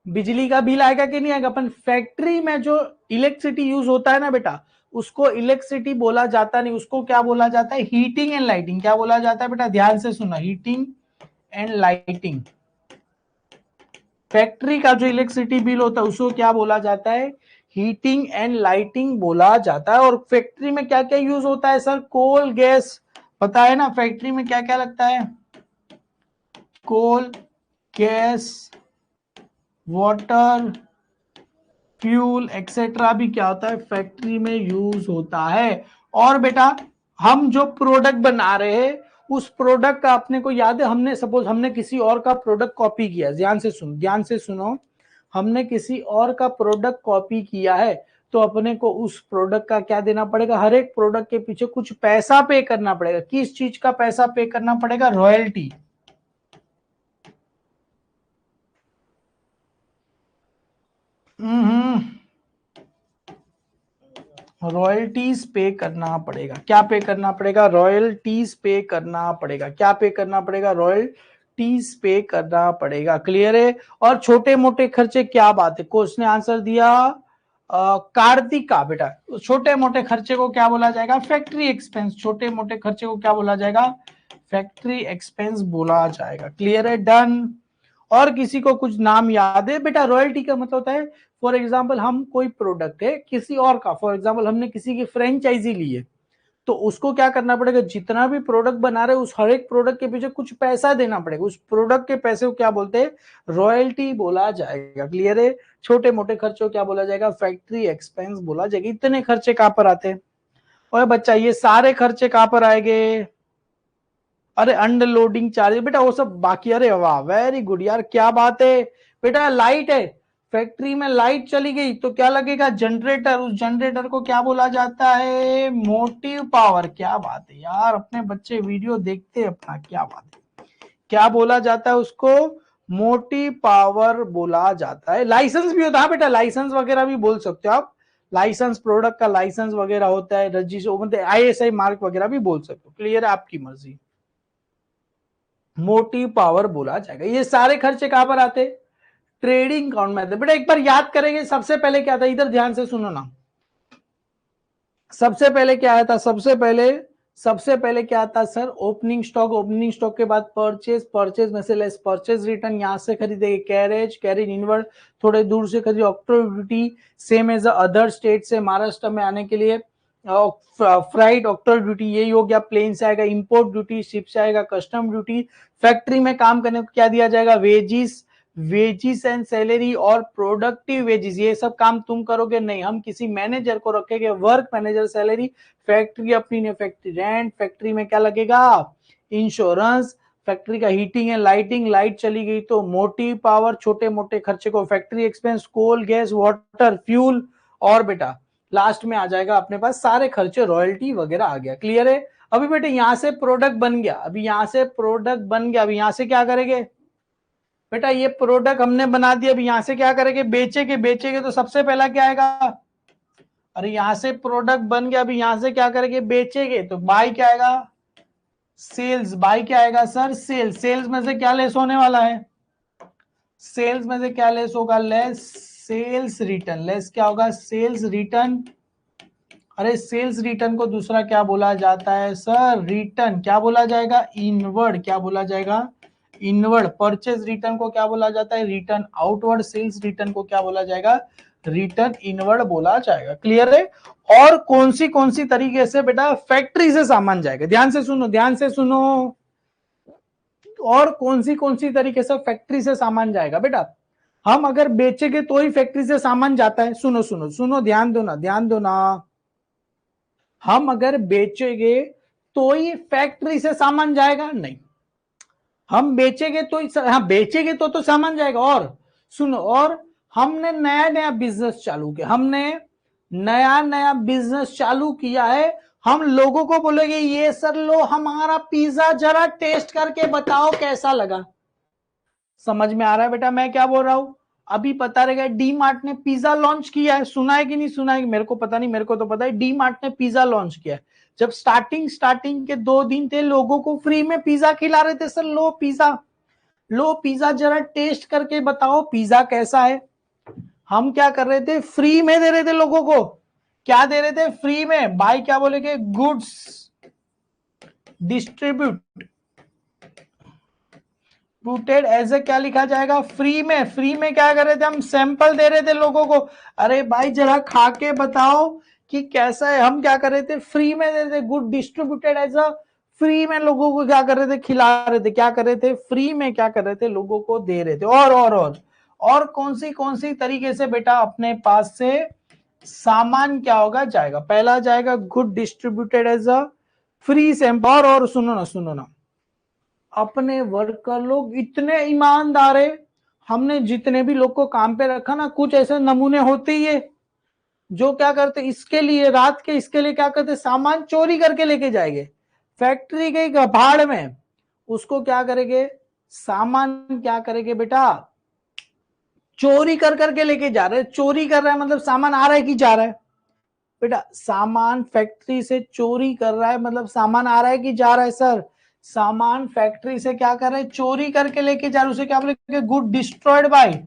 Speaker 1: बिजली का बिल आएगा कि नहीं आएगा? अपन फैक्ट्री में जो इलेक्ट्रिसिटी यूज होता है ना बेटा, उसको इलेक्ट्रिसिटी बोला जाता नहीं, उसको क्या बोला जाता है? Heating and lighting. क्या बोला जाता है बेटा? ध्यान से सुना, हीटिंग एंड लाइटिंग। फैक्ट्री का जो इलेक्ट्रिसिटी बिल होता है उसको क्या बोला जाता है? हीटिंग एंड लाइटिंग बोला जाता है। और फैक्ट्री में क्या क्या यूज होता है सर? कोल गैस, पता है ना? फैक्ट्री में क्या क्या लगता है? कोल, गैस, वाटर, फ्यूल एक्सेट्रा भी क्या होता है? फैक्ट्री में यूज होता है। और बेटा हम जो प्रोडक्ट बना रहे हैं, उस प्रोडक्ट का अपने को याद है, हमने सपोज हमने किसी और का प्रोडक्ट कॉपी किया, ध्यान से सुन, ध्यान से सुनो, हमने किसी और का प्रोडक्ट कॉपी किया है, तो अपने को उस प्रोडक्ट का क्या देना पड़ेगा? हर एक प्रोडक्ट के पीछे कुछ पैसा पे करना पड़ेगा। किस चीज का पैसा पे करना पड़ेगा? रॉयल्टी। रॉयल्टीज पे करना पड़ेगा। क्या पे करना पड़ेगा? रॉयल्टीज पे करना पड़ेगा। क्या पे करना पड़ेगा? रॉयल्टीज पे करना पड़ेगा। क्लियर है? और छोटे मोटे खर्चे क्या बात है? क्वेश्चन ने आंसर दिया कार्तिक का। बेटा छोटे मोटे खर्चे को क्या बोला जाएगा? Factory expense. छोटे मोटे खर्चे को क्या बोला जाएगा? फैक्ट्री एक्सपेंस बोला जाएगा। क्लियर है? डन। और किसी को कुछ नाम याद है? बेटा रॉयल्टी का मतलब होता है, फॉर एग्जाम्पल हम कोई प्रोडक्ट है किसी और का, फॉर एग्जाम्पल हमने किसी की फ्रेंचाइजी ली है, तो उसको क्या करना पड़ेगा? जितना भी प्रोडक्ट बना रहे उस हर एक प्रोडक्ट के पीछे कुछ पैसा देना पड़ेगा। उस प्रोडक्ट के पैसे को क्या बोलते हैं? रॉयल्टी बोला जाएगा। क्लियर है? छोटे मोटे खर्चों क्या बोला जाएगा? फैक्ट्री एक्सपेंस बोला जाएगा। इतने खर्चे कहां पर आते हैं? और बच्चा ये सारे खर्चे कहां पर आएंगे? अरे अंडर लोडिंग चार्जेस बेटा वो सब बाकी। अरे वाह वेरी गुड यार, क्या बात है बेटा। लाइट है, फैक्ट्री में लाइट चली गई तो क्या लगेगा? जनरेटर। उस जनरेटर को क्या बोला जाता है? Motive power. क्या बात है यार, अपने बच्चे वीडियो देखते हैं अपना, क्या बात है। क्या बोला जाता है उसको? मोटिव पावर बोला जाता है। लाइसेंस भी होता है बेटा, लाइसेंस वगैरह भी बोल सकते हो आप। लाइसेंस, प्रोडक्ट का लाइसेंस वगैरह होता है, रजिस्टर मतलब ISI मार्क वगैरह भी बोल सकते हो। क्लियर है? आपकी मर्जी। मोटिव पावर बोला जाएगा। ये सारे खर्चे कहां पर आते? ट्रेडिंग अकाउंट में आते। बेटा एक बार याद करेंगे, सबसे पहले क्या था? इधर ध्यान से सुनो ना। सबसे पहले क्या आया था? सबसे पहले क्या आता sir? Opening stock. Opening stock के बाद परचेज, परचेज में से लेस परचेज रिटर्न, यहां से खरीदेंगे कैरेज, कैरेज इनवर्ड थोड़े दूर से खरीदे octroi duty, same as other state से महाराष्ट्र में आने के लिए फ्राइट ऑक्ट्रो ड्यूटी, यही हो गया। प्लेन से आएगा इंपोर्ट ड्यूटी, शिप से आएगा कस्टम ड्यूटी। फैक्ट्री में काम करने को क्या दिया जाएगा? वेजिस, वेजिस एंड सैलरी और प्रोडक्टिव वेजिस। ये सब काम तुम करोगे नहीं, हम किसी मैनेजर को रखेंगे, वर्क मैनेजर सैलरी। फैक्ट्री अपनी ने फैक्ट्री रेंट, फैक्ट्री में क्या लगेगा? इंश्योरेंस। फैक्ट्री का हीटिंग एंड लाइटिंग, लाइट चली गई तो मोटिव पावर। छोटे मोटे खर्चे को factory expense, coal gas water fuel. और बेटा लास्ट में आ जाएगा अपने पास सारे खर्चे, रॉयल्टी वगैरह आ गया। क्लियर है? अभी बेटे यहां से प्रोडक्ट बन गया, अभी यहां से प्रोडक्ट बन गया, अभी यहां से क्या करेंगे बेटा, ये प्रोडक्ट हमने बना दिया, अभी यहां से क्या करेंगे, बेचेंगे। बेचेंगे तो सबसे पहला क्या आएगा, अरे यहां से प्रोडक्ट बन गया, अभी यहां से क्या करेंगे, बेचेंगे, तो बाय क्या आएगा, सेल्स। बाय क्या आएगा सर, सेल्स। सेल्स में से क्या लेस होने वाला है, सेल्स में से क्या लेस होगा, लेस सेल्स रिटर्न। लेस क्या होगा, सेल्स रिटर्न। अरे सेल्स रिटर्न को दूसरा क्या बोला जाता है सर, रिटर्न। क्या बोला जाएगा, इनवर्ड। क्या बोला जाएगा, इनवर्ड। परचेज रिटर्न को क्या बोला जाता है, रिटर्न आउटवर्ड। सेल्स रिटर्न को क्या बोला जाएगा, रिटर्न इनवर्ड बोला जाएगा। क्लियर है? और कौन सी तरीके से बेटा फैक्ट्री से सामान जाएगा, ध्यान से सुनो, ध्यान से सुनो। और कौन सी तरीके से फैक्ट्री से सामान जाएगा बेटा, हम अगर बेचेंगे तो ही फैक्ट्री से सामान जाता है। सुनो सुनो सुनो, ध्यान दो ना, ध्यान दो ना। हम अगर बेचेंगे तो ही फैक्ट्री से सामान जाएगा, नहीं। हम बेचेंगे तो हाँ, बेचेंगे तो सामान जाएगा। और सुनो, और हमने नया नया बिजनेस चालू किया, हमने नया नया बिजनेस चालू किया है, हम लोगों को बोलेंगे ये सर लो हमारा पिज्जा जरा टेस्ट करके बताओ कैसा लगा। समझ में आ रहा है बेटा मैं क्या बोल रहा हूं? अभी पता रहेगा, डी मार्ट ने पिज्जा लॉन्च किया है, सुना है कि नहीं सुना है, मेरे को पता नहीं, मेरे को तो पता है डी मार्ट ने पिज्जा लॉन्च किया है। जब स्टार्टिंग के 2 दिन थे, लोगों को फ्री में पिज्जा खिला रहे थे, सर लो पिज्जा, लो पिज्जा जरा टेस्ट करके बताओ पिज्जा कैसा है। हम क्या कर रहे थे, फ्री में दे रहे थे लोगों को। क्या दे रहे थे, फ्री में। बाय क्या बोलेंगे, goods distributed as a, क्या लिखा जाएगा, फ्री में। फ्री में क्या कर रहे थे, हम सैंपल दे रहे थे लोगों को, अरे भाई जरा खा के बताओ कि कैसा है। हम क्या कर रहे थे, फ्री में दे रहे थे, good distributed as a, free में लोगों को क्या कर रहे थे, खिला रहे थे। क्या कर रहे थे, फ्री में क्या कर रहे थे, लोगों को दे रहे थे। और कौन सी तरीके से बेटा अपने पास से सामान क्या होगा, जाएगा। पहला जाएगा good distributed as a free sample. और सुनो ना, सुनो ना, अपने वर्कर लोग इतने ईमानदार है, हमने जितने भी लोग को काम पे रखा ना, कुछ ऐसे नमूने होते ही है जो क्या करते, इसके लिए रात के, इसके लिए क्या करते, सामान चोरी करके लेके जाएंगे फैक्ट्री के भाड़ में। उसको क्या करेंगे, सामान क्या करेंगे बेटा, चोरी कर करके लेके जा रहे हैं। चोरी कर रहा है मतलब सामान आ रहा है कि जा रहा है बेटा, सामान फैक्ट्री से चोरी कर रहा है मतलब सामान आ रहा है कि जा रहा है सर, सामान फैक्ट्री से क्या कर रहे हैं, चोरी करके लेके जा रहे हैं। उसे क्या बोलेंगे, good destroyed bye,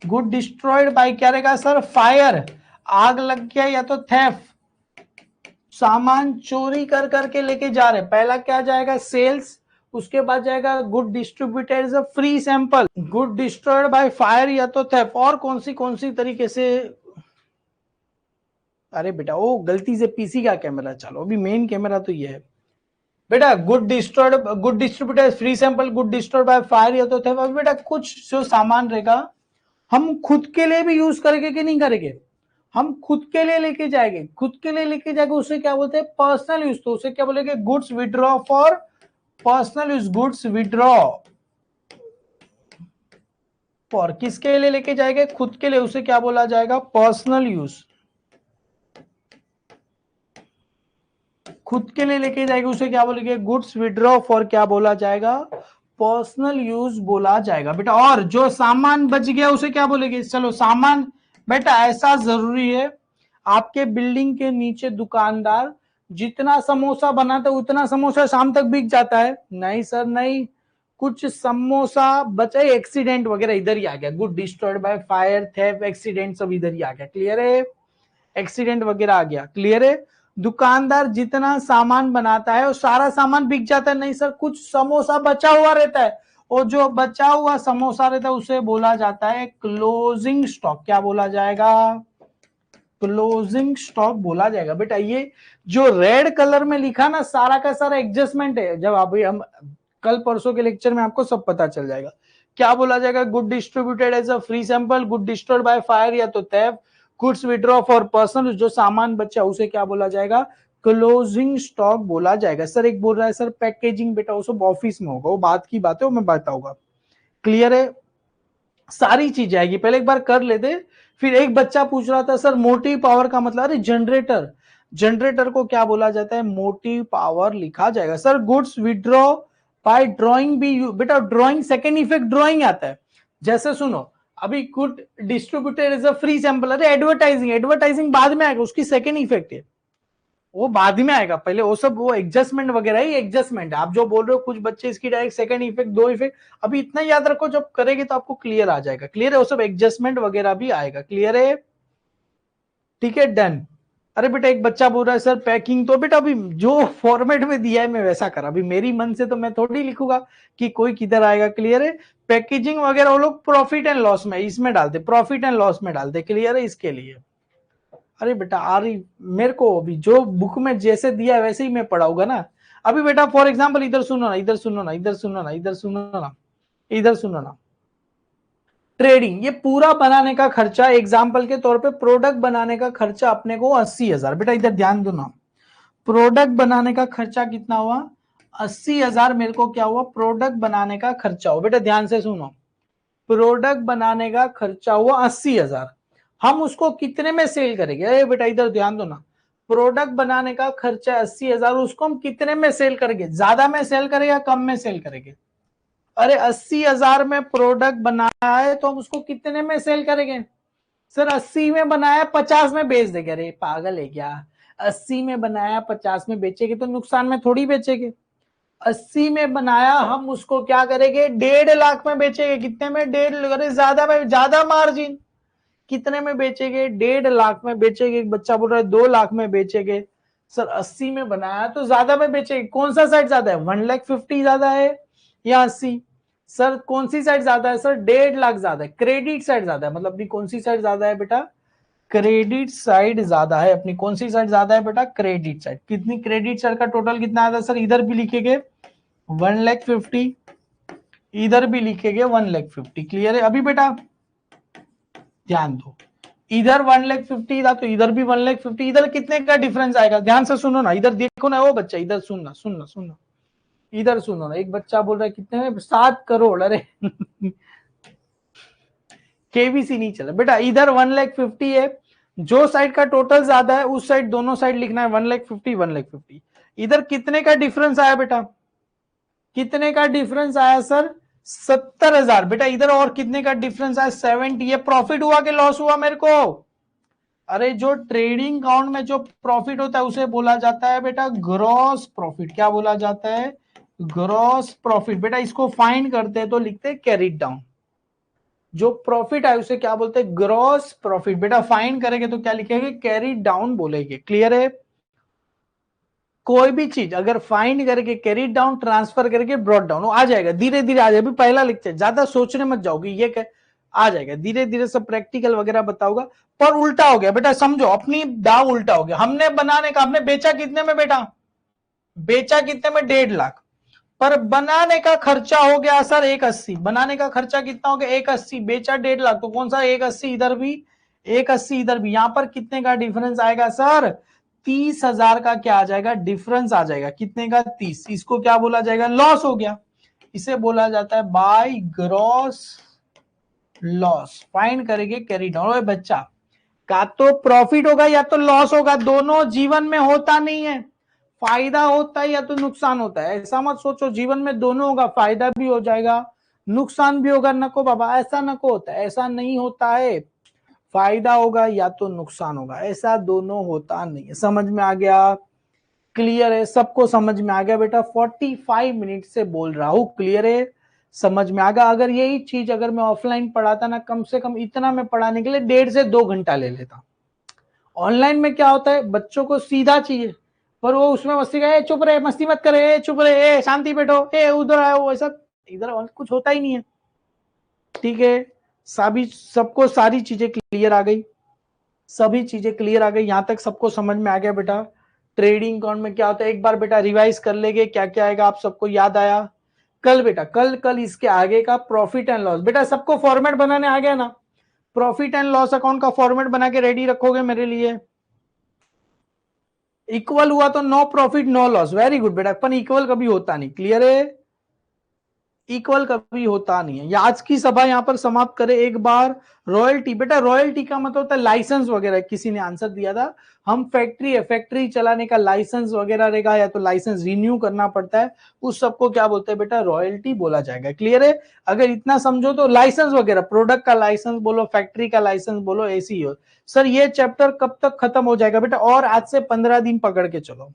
Speaker 1: good destroyed bye क्या रहेगा सर, फायर, आग लग गया या तो थेफ्ट, सामान चोरी कर करके लेके जा रहे हैं। पहला क्या जाएगा, सेल्स, उसके बाद जाएगा good distributed as a free sample, good destroyed by fire या तो थेफ्ट। और कौन सी तरीके से, अरे बेटा वो गलती से पीसी का कैमरा चालो, अभी मेन कैमरा तो ये है बेटा। Good destroyed, good distributed free sample, good destroyed by fire या तो थेफ्ट। बेटा कुछ जो सामान रहेगा हम खुद के लिए भी यूज करेंगे कि नहीं करेंगे, हम खुद के लिए लेके जाएंगे, खुद के लिए लेके जाएंगे, उसे क्या बोलते हैं, पर्सनल यूज। तो उसे क्या बोलेंगे, goods withdraw for personal use, goods withdraw for, किसके लिए लेके जाएंगे, खुद के लिए, उसे क्या बोला जाएगा, पर्सनल यूज। खुद के लिए लेके जाएंगे उसे क्या बोलेंगे, गुड्स विड्रॉ फॉर क्या बोला जाएगा, पर्सनल यूज बोला जाएगा बेटा। और जो सामान बच गया उसे क्या बोलेंगे, चलो सामान बेटा ऐसा जरूरी है, आपके बिल्डिंग के नीचे दुकानदार जितना समोसा बनाता है उतना समोसा शाम तक बिक जाता है, नहीं सर नहीं, कुछ समोसा बचे, एक्सीडेंट वगैरह इधर ही आ गया, good destroyed by fire, theft, accident सब इधर ही आ गया। क्लियर है, एक्सीडेंट वगैरह आ गया। क्लियर है, दुकानदार जितना सामान बनाता है वो सारा सामान बिक जाता है, नहीं सर कुछ समोसा बचा हुआ रहता है, और जो बचा हुआ समोसा रहता है उसे बोला जाता है क्लोजिंग स्टॉक। क्या बोला जाएगा, क्लोजिंग स्टॉक बोला जाएगा बेटा। ये जो रेड कलर में लिखा ना, सारा का सारा एडजस्टमेंट है, जब अभी हम कल परसों के लेक्चर में आपको सब पता चल जाएगा। क्या बोला जाएगा, good distributed as a free sample, good destroyed by fire या तो theft, goods withdraw for personal, जो सामान बचा उसे क्या बोला जाएगा, क्लोजिंग स्टॉक बोला जाएगा। सर एक बोल रहा है सर पैकेजिंग, बेटा वो सब ऑफिस में होगा, वो बात की बात है, वो मैं बताऊंगा। क्लियर है, सारी चीजें आएगी, पहले एक बार कर लेते। फिर एक बच्चा पूछ रहा था सर मोटिव पावर का मतलब, अरे जनरेटर, जनरेटर को क्या बोला जाता है, मोटिव पावर लिखा जाएगा sir. Goods withdraw bye drawing भी, बेटा ड्रॉइंग सेकेंड इफेक्ट ड्रॉइंग आता है। जैसे सुनो, अभी good distributed is a free sample, अरे एडवर्टाइजिंग, एडवर्टाइजिंग बाद में आएगा, उसकी सेकेंड इफेक्ट है, वो बाद में आएगा, पहले वो सब वो एडजस्टमेंट वगैरह ही एडजस्टमेंट है। आप जो बोल रहे हो कुछ बच्चे इसकी डायरेक्ट सेकंड इफेक्ट, दो इफेक्ट, अभी इतना याद रखो, जब करेंगे तो आपको क्लियर आ जाएगा। क्लियर है, वो सब एडजस्टमेंट वगैरह भी आएगा। क्लियर है, ठीक है, डन। अरे बेटा एक बच्चा बोल रहा है सर पैकिंग, तो बेटा अभी जो फॉर्मेट में दिया है मैं वैसा कर, अभी मेरी मन से तो मैं थोड़ी लिखूंगा कि कोई किधर आएगा। क्लियर है, पैकेजिंग वगैरह वो लोग प्रॉफिट एंड लॉस में इसमें डालते, प्रॉफिट एंड लॉस में डालते। क्लियर है, इसके लिए अरे बेटा आ रही मेरे को, अभी जो बुक में जैसे दिया है वैसे ही मैं पढ़ाऊंगा ना। अभी बेटा फॉर एग्जांपल इधर सुनो ना, इधर सुनो ना, इधर सुनो ना, इधर सुनो ना, इधर सुनो ना, ट्रेडिंग, ये पूरा बनाने का खर्चा, एग्जांपल के तौर पे प्रोडक्ट बनाने का खर्चा अपने को 80,000, बेटा इधर ध्यान दो ना, प्रोडक्ट बनाने का खर्चा कितना हुआ, 80,000 मेरे को क्या हुआ, प्रोडक्ट बनाने का खर्चा हुआ। बेटा ध्यान से सुनो, प्रोडक्ट बनाने का खर्चा हुआ 80,000, हम उसको कितने में सेल करेंगे, अरे बेटा इधर ध्यान दो ना, प्रोडक्ट बनाने का खर्चा 80,000, उसको हम कितने में सेल करेंगे, ज्यादा में सेल करेंगे या कम में सेल करेंगे, अरे 80,000 में प्रोडक्ट बनाया है तो हम उसको कितने में सेल करेंगे, सर 80 में बनाया 50 में बेच देंगे, अरे पागल है क्या, 80 में बनाया 50 में बेचेंगे तो नुकसान में थोड़ी बेचेंगे, 80 में बनाया हम उसको क्या करेंगे, 1.5 लाख में बेचेंगे, कितने में, 1.5, अरे ज्यादा में ज्यादा मार्जिन, कितने में बेचेंगे, 1.5 लाख में बेचेंगे। एक बच्चा बोल रहा है 2 लाख में बेचेंगे, सर 80 में बनाया तो ज्यादा में बेचेंगे, कौन सा साइड ज्यादा है, 1,50,000 ज्यादा है या 80, सर कौन सी साइड ज्यादा है, सर 1.5 लाख ज्यादा है, क्रेडिट साइड ज्यादा है, मतलब भी कौन सी साइड ज्यादा है बेटा, क्रेडिट साइड ज्यादा है अपनी, कौन सी साइड ज्यादा है बेटा, क्रेडिट साइड। कितनी क्रेडिट साइड का टोटल कितना आता है सर, इधर भी लिखेंगे 1,50,000, इधर भी लिखेंगे 1,50,000। क्लियर है, अभी बेटा ध्यान दो, इधर 1,50,000 था तो इधर भी 1,50,000, इधर कितने का डिफरेंस आएगा, ध्यान से सुनो ना, इधर देखो ना, वो बच्चा इधर सुनना सुनना सुनना, इधर सुनो ना, एक बच्चा बोल रहा है कितने में, 7 करोड़, अरे केबीसी नहीं चला बेटा, इधर 1,50,000 है, जो साइड का टोटल ज्यादा है उस साइड दोनों साइड लिखना है 1,50,000 1,50,000, इधर कितने का डिफरेंस आया बेटा, कितने का डिफरेंस आया सर, 70,000, बेटा इधर और कितने का डिफरेंस आया, 70, ये प्रॉफिट हुआ कि लॉस हुआ मेरे को, अरे जो ट्रेडिंग अकाउंट में जो प्रॉफिट होता है उसे बोला जाता है बेटा ग्रॉस प्रॉफिट, क्या बोला जाता है, ग्रॉस प्रॉफिट। बेटा इसको फाइंड करते हैं तो लिखते हैं कैरी डाउन, जो प्रॉफिट है उसे क्या बोलते हैं, ग्रॉस प्रॉफिट। बेटा फाइंड करेंगे तो क्या लिखेंगे, कैरी डाउन बोलेंगे। क्लियर है, कोई भी चीज अगर फाइंड करके कैरी डाउन ट्रांसफर करके ब्रॉड डाउन, वो आ जाएगा, धीरे धीरे आ जाएगा, पहला लिखते हैं, ज्यादा सोचने मत जाओगे, ये आ जाएगा धीरे धीरे, सब प्रैक्टिकल वगैरह बताऊंगा। पर उल्टा हो गया बेटा, समझो अपनी दाव उल्टा हो गया, हमने बनाने का, हमने बेचा कितने में बेटा, बेचा कितने में, 1.5 लाख, पर बनाने का खर्चा हो गया सर 180, बनाने का खर्चा कितना हो गया 180, बेचा 1.5 लाख, तो कौन सा 180 इधर भी, 180 इधर भी, यहां पर कितने का डिफरेंस आएगा सर, 30,000 का क्या आ जाएगा, डिफरेंस आ जाएगा, कितने का, 30, इसको क्या बोला जाएगा, लॉस हो गया, इसे बोला जाता है बाय ग्रॉस लॉस। फाइंड करेंगे कैरी डाउन, बच्चा का तो प्रॉफिट होगा या तो लॉस होगा, दोनों जीवन में होता नहीं है, फायदा होता है या तो नुकसान होता है, ऐसा मत सोचो जीवन में दोनों होगा, फायदा भी हो जाएगा नुकसान भी होगा, नको बाबा ऐसा नको होता है, ऐसा नहीं होता है, फायदा होगा या तो नुकसान होगा, ऐसा दोनों होता नहीं है। समझ में आ गया, क्लियर है, सबको समझ में आ गया बेटा, 45 मिनट से बोल रहा हूं, क्लियर है, समझ में आ गया। अगर यही चीज अगर मैं ऑफलाइन पढ़ाता ना, कम से कम इतना मैं पढ़ाने के लिए 1.5 से 2 घंटा ले लेता। ऑनलाइन में क्या होता है, बच्चों को सीधा चाहिए, पर वो उसमें मस्ती का, चुप रहे, मस्ती मत करे, चुप रहे, शांति बैठो, उधर आओ, ऐसा इधर कुछ होता ही नहीं है। ठीक है, सभी सबको सारी चीजें क्लियर आ गई, सभी चीजें क्लियर आ गई, यहां तक सबको समझ में आ गया बेटा। ट्रेडिंग अकाउंट में क्या होता है, एक बार बेटा रिवाइज कर लेंगे, क्या क्या आएगा आप सबको याद आया, कल बेटा कल कल इसके आगे का प्रॉफिट एंड लॉस, बेटा सबको फॉर्मेट बनाने आ गया ना, प्रॉफिट एंड लॉस अकाउंट का फॉर्मेट बना के रेडी रखोगे मेरे लिए, इक्वल हुआ तो no profit no loss, very good बेटा, पर इक्वल कभी होता नहीं। क्लियर है, इक्वल कभी होता नहीं है। ये आज की सभा यहाँ पर समाप्त करें एक बार। रॉयल्टी, बेटा रॉयल्टी का मतलब होता है लाइसेंस वगैरह, किसी ने आंसर दिया था। हम फैक्ट्री है, फैक्ट्री चलाने का लाइसेंस वगैरह रहेगा, या तो लाइसेंस रिन्यू करना पड़ता है, उस सबको क्या बोलते हैं बेटा, रॉयल्टी बोला जाएगा। क्लियर है? अगर इतना समझो तो लाइसेंस वगैरह, प्रोडक्ट का लाइसेंस बोलो, फैक्ट्री का लाइसेंस बोलो, ऐसी ही हो। सर ये चैप्टर कब तक खत्म हो जाएगा बेटा? और आज से 15 दिन पकड़ के चलो,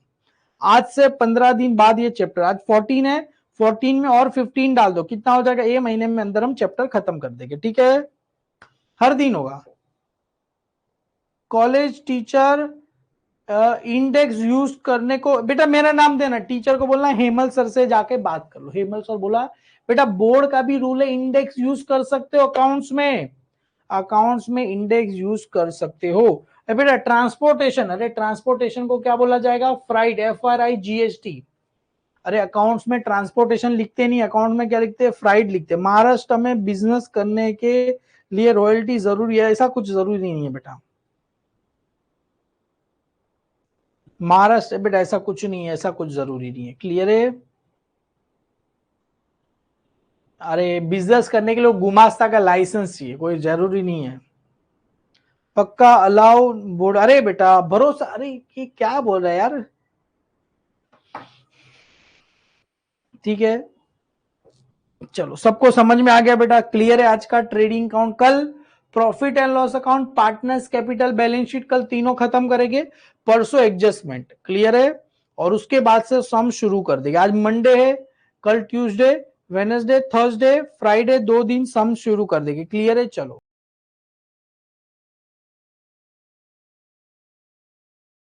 Speaker 1: आज से 15 दिन बाद ये चैप्टर, आज 14 है, 14 में और 15 डाल दो, कितना हो जाएगा? ये महीने में अंदर हम चैप्टर खत्म कर देंगे। ठीक है? हर दिन होगा। कॉलेज टीचर इंडेक्स यूज करने को, बेटा मेरा नाम देना, टीचर को बोलना हेमल सर से जाके बात कर लो। हेमल सर बोला बेटा बोर्ड का भी रूल है, इंडेक्स यूज कर सकते हो अकाउंट्स में, अकाउंट्स में इंडेक्स यूज कर सकते हो। बेटा ट्रांसपोर्टेशन, अरे ट्रांसपोर्टेशन को क्या बोला जाएगा? Freight, FRIGST। अरे अकाउंट्स में ट्रांसपोर्टेशन लिखते नहीं, अकाउंट में क्या लिखते हैं? फ्राइट लिखते हैं। महाराष्ट्र में बिजनेस करने के लिए रॉयल्टी जरूरी है, ऐसा कुछ जरूरी नहीं है बेटा। महाराष्ट्र बेटा ऐसा कुछ नहीं है, ऐसा कुछ जरूरी नहीं है। क्लियर है? अरे बिजनेस करने के लिए गुमास्ता का लाइसेंस चाहिए, कोई जरूरी नहीं है। पक्का अलाउ बोर्ड, अरे बेटा भरोसा, अरे ये क्या बोल रहा है यार। ठीक है, चलो सबको समझ में आ गया बेटा? क्लियर है? आज का ट्रेडिंग अकाउंट, कल profit and loss account, partners capital, balance sheet, कल तीनों खत्म करेंगे, परसों एडजस्टमेंट। क्लियर है? और उसके बाद से सम शुरू कर देंगे। आज मंडे है, कल ट्यूसडे, वेडनेसडे, थर्सडे, फ्राइडे, 2 दिन सम शुरू कर देंगे। क्लियर है? चलो।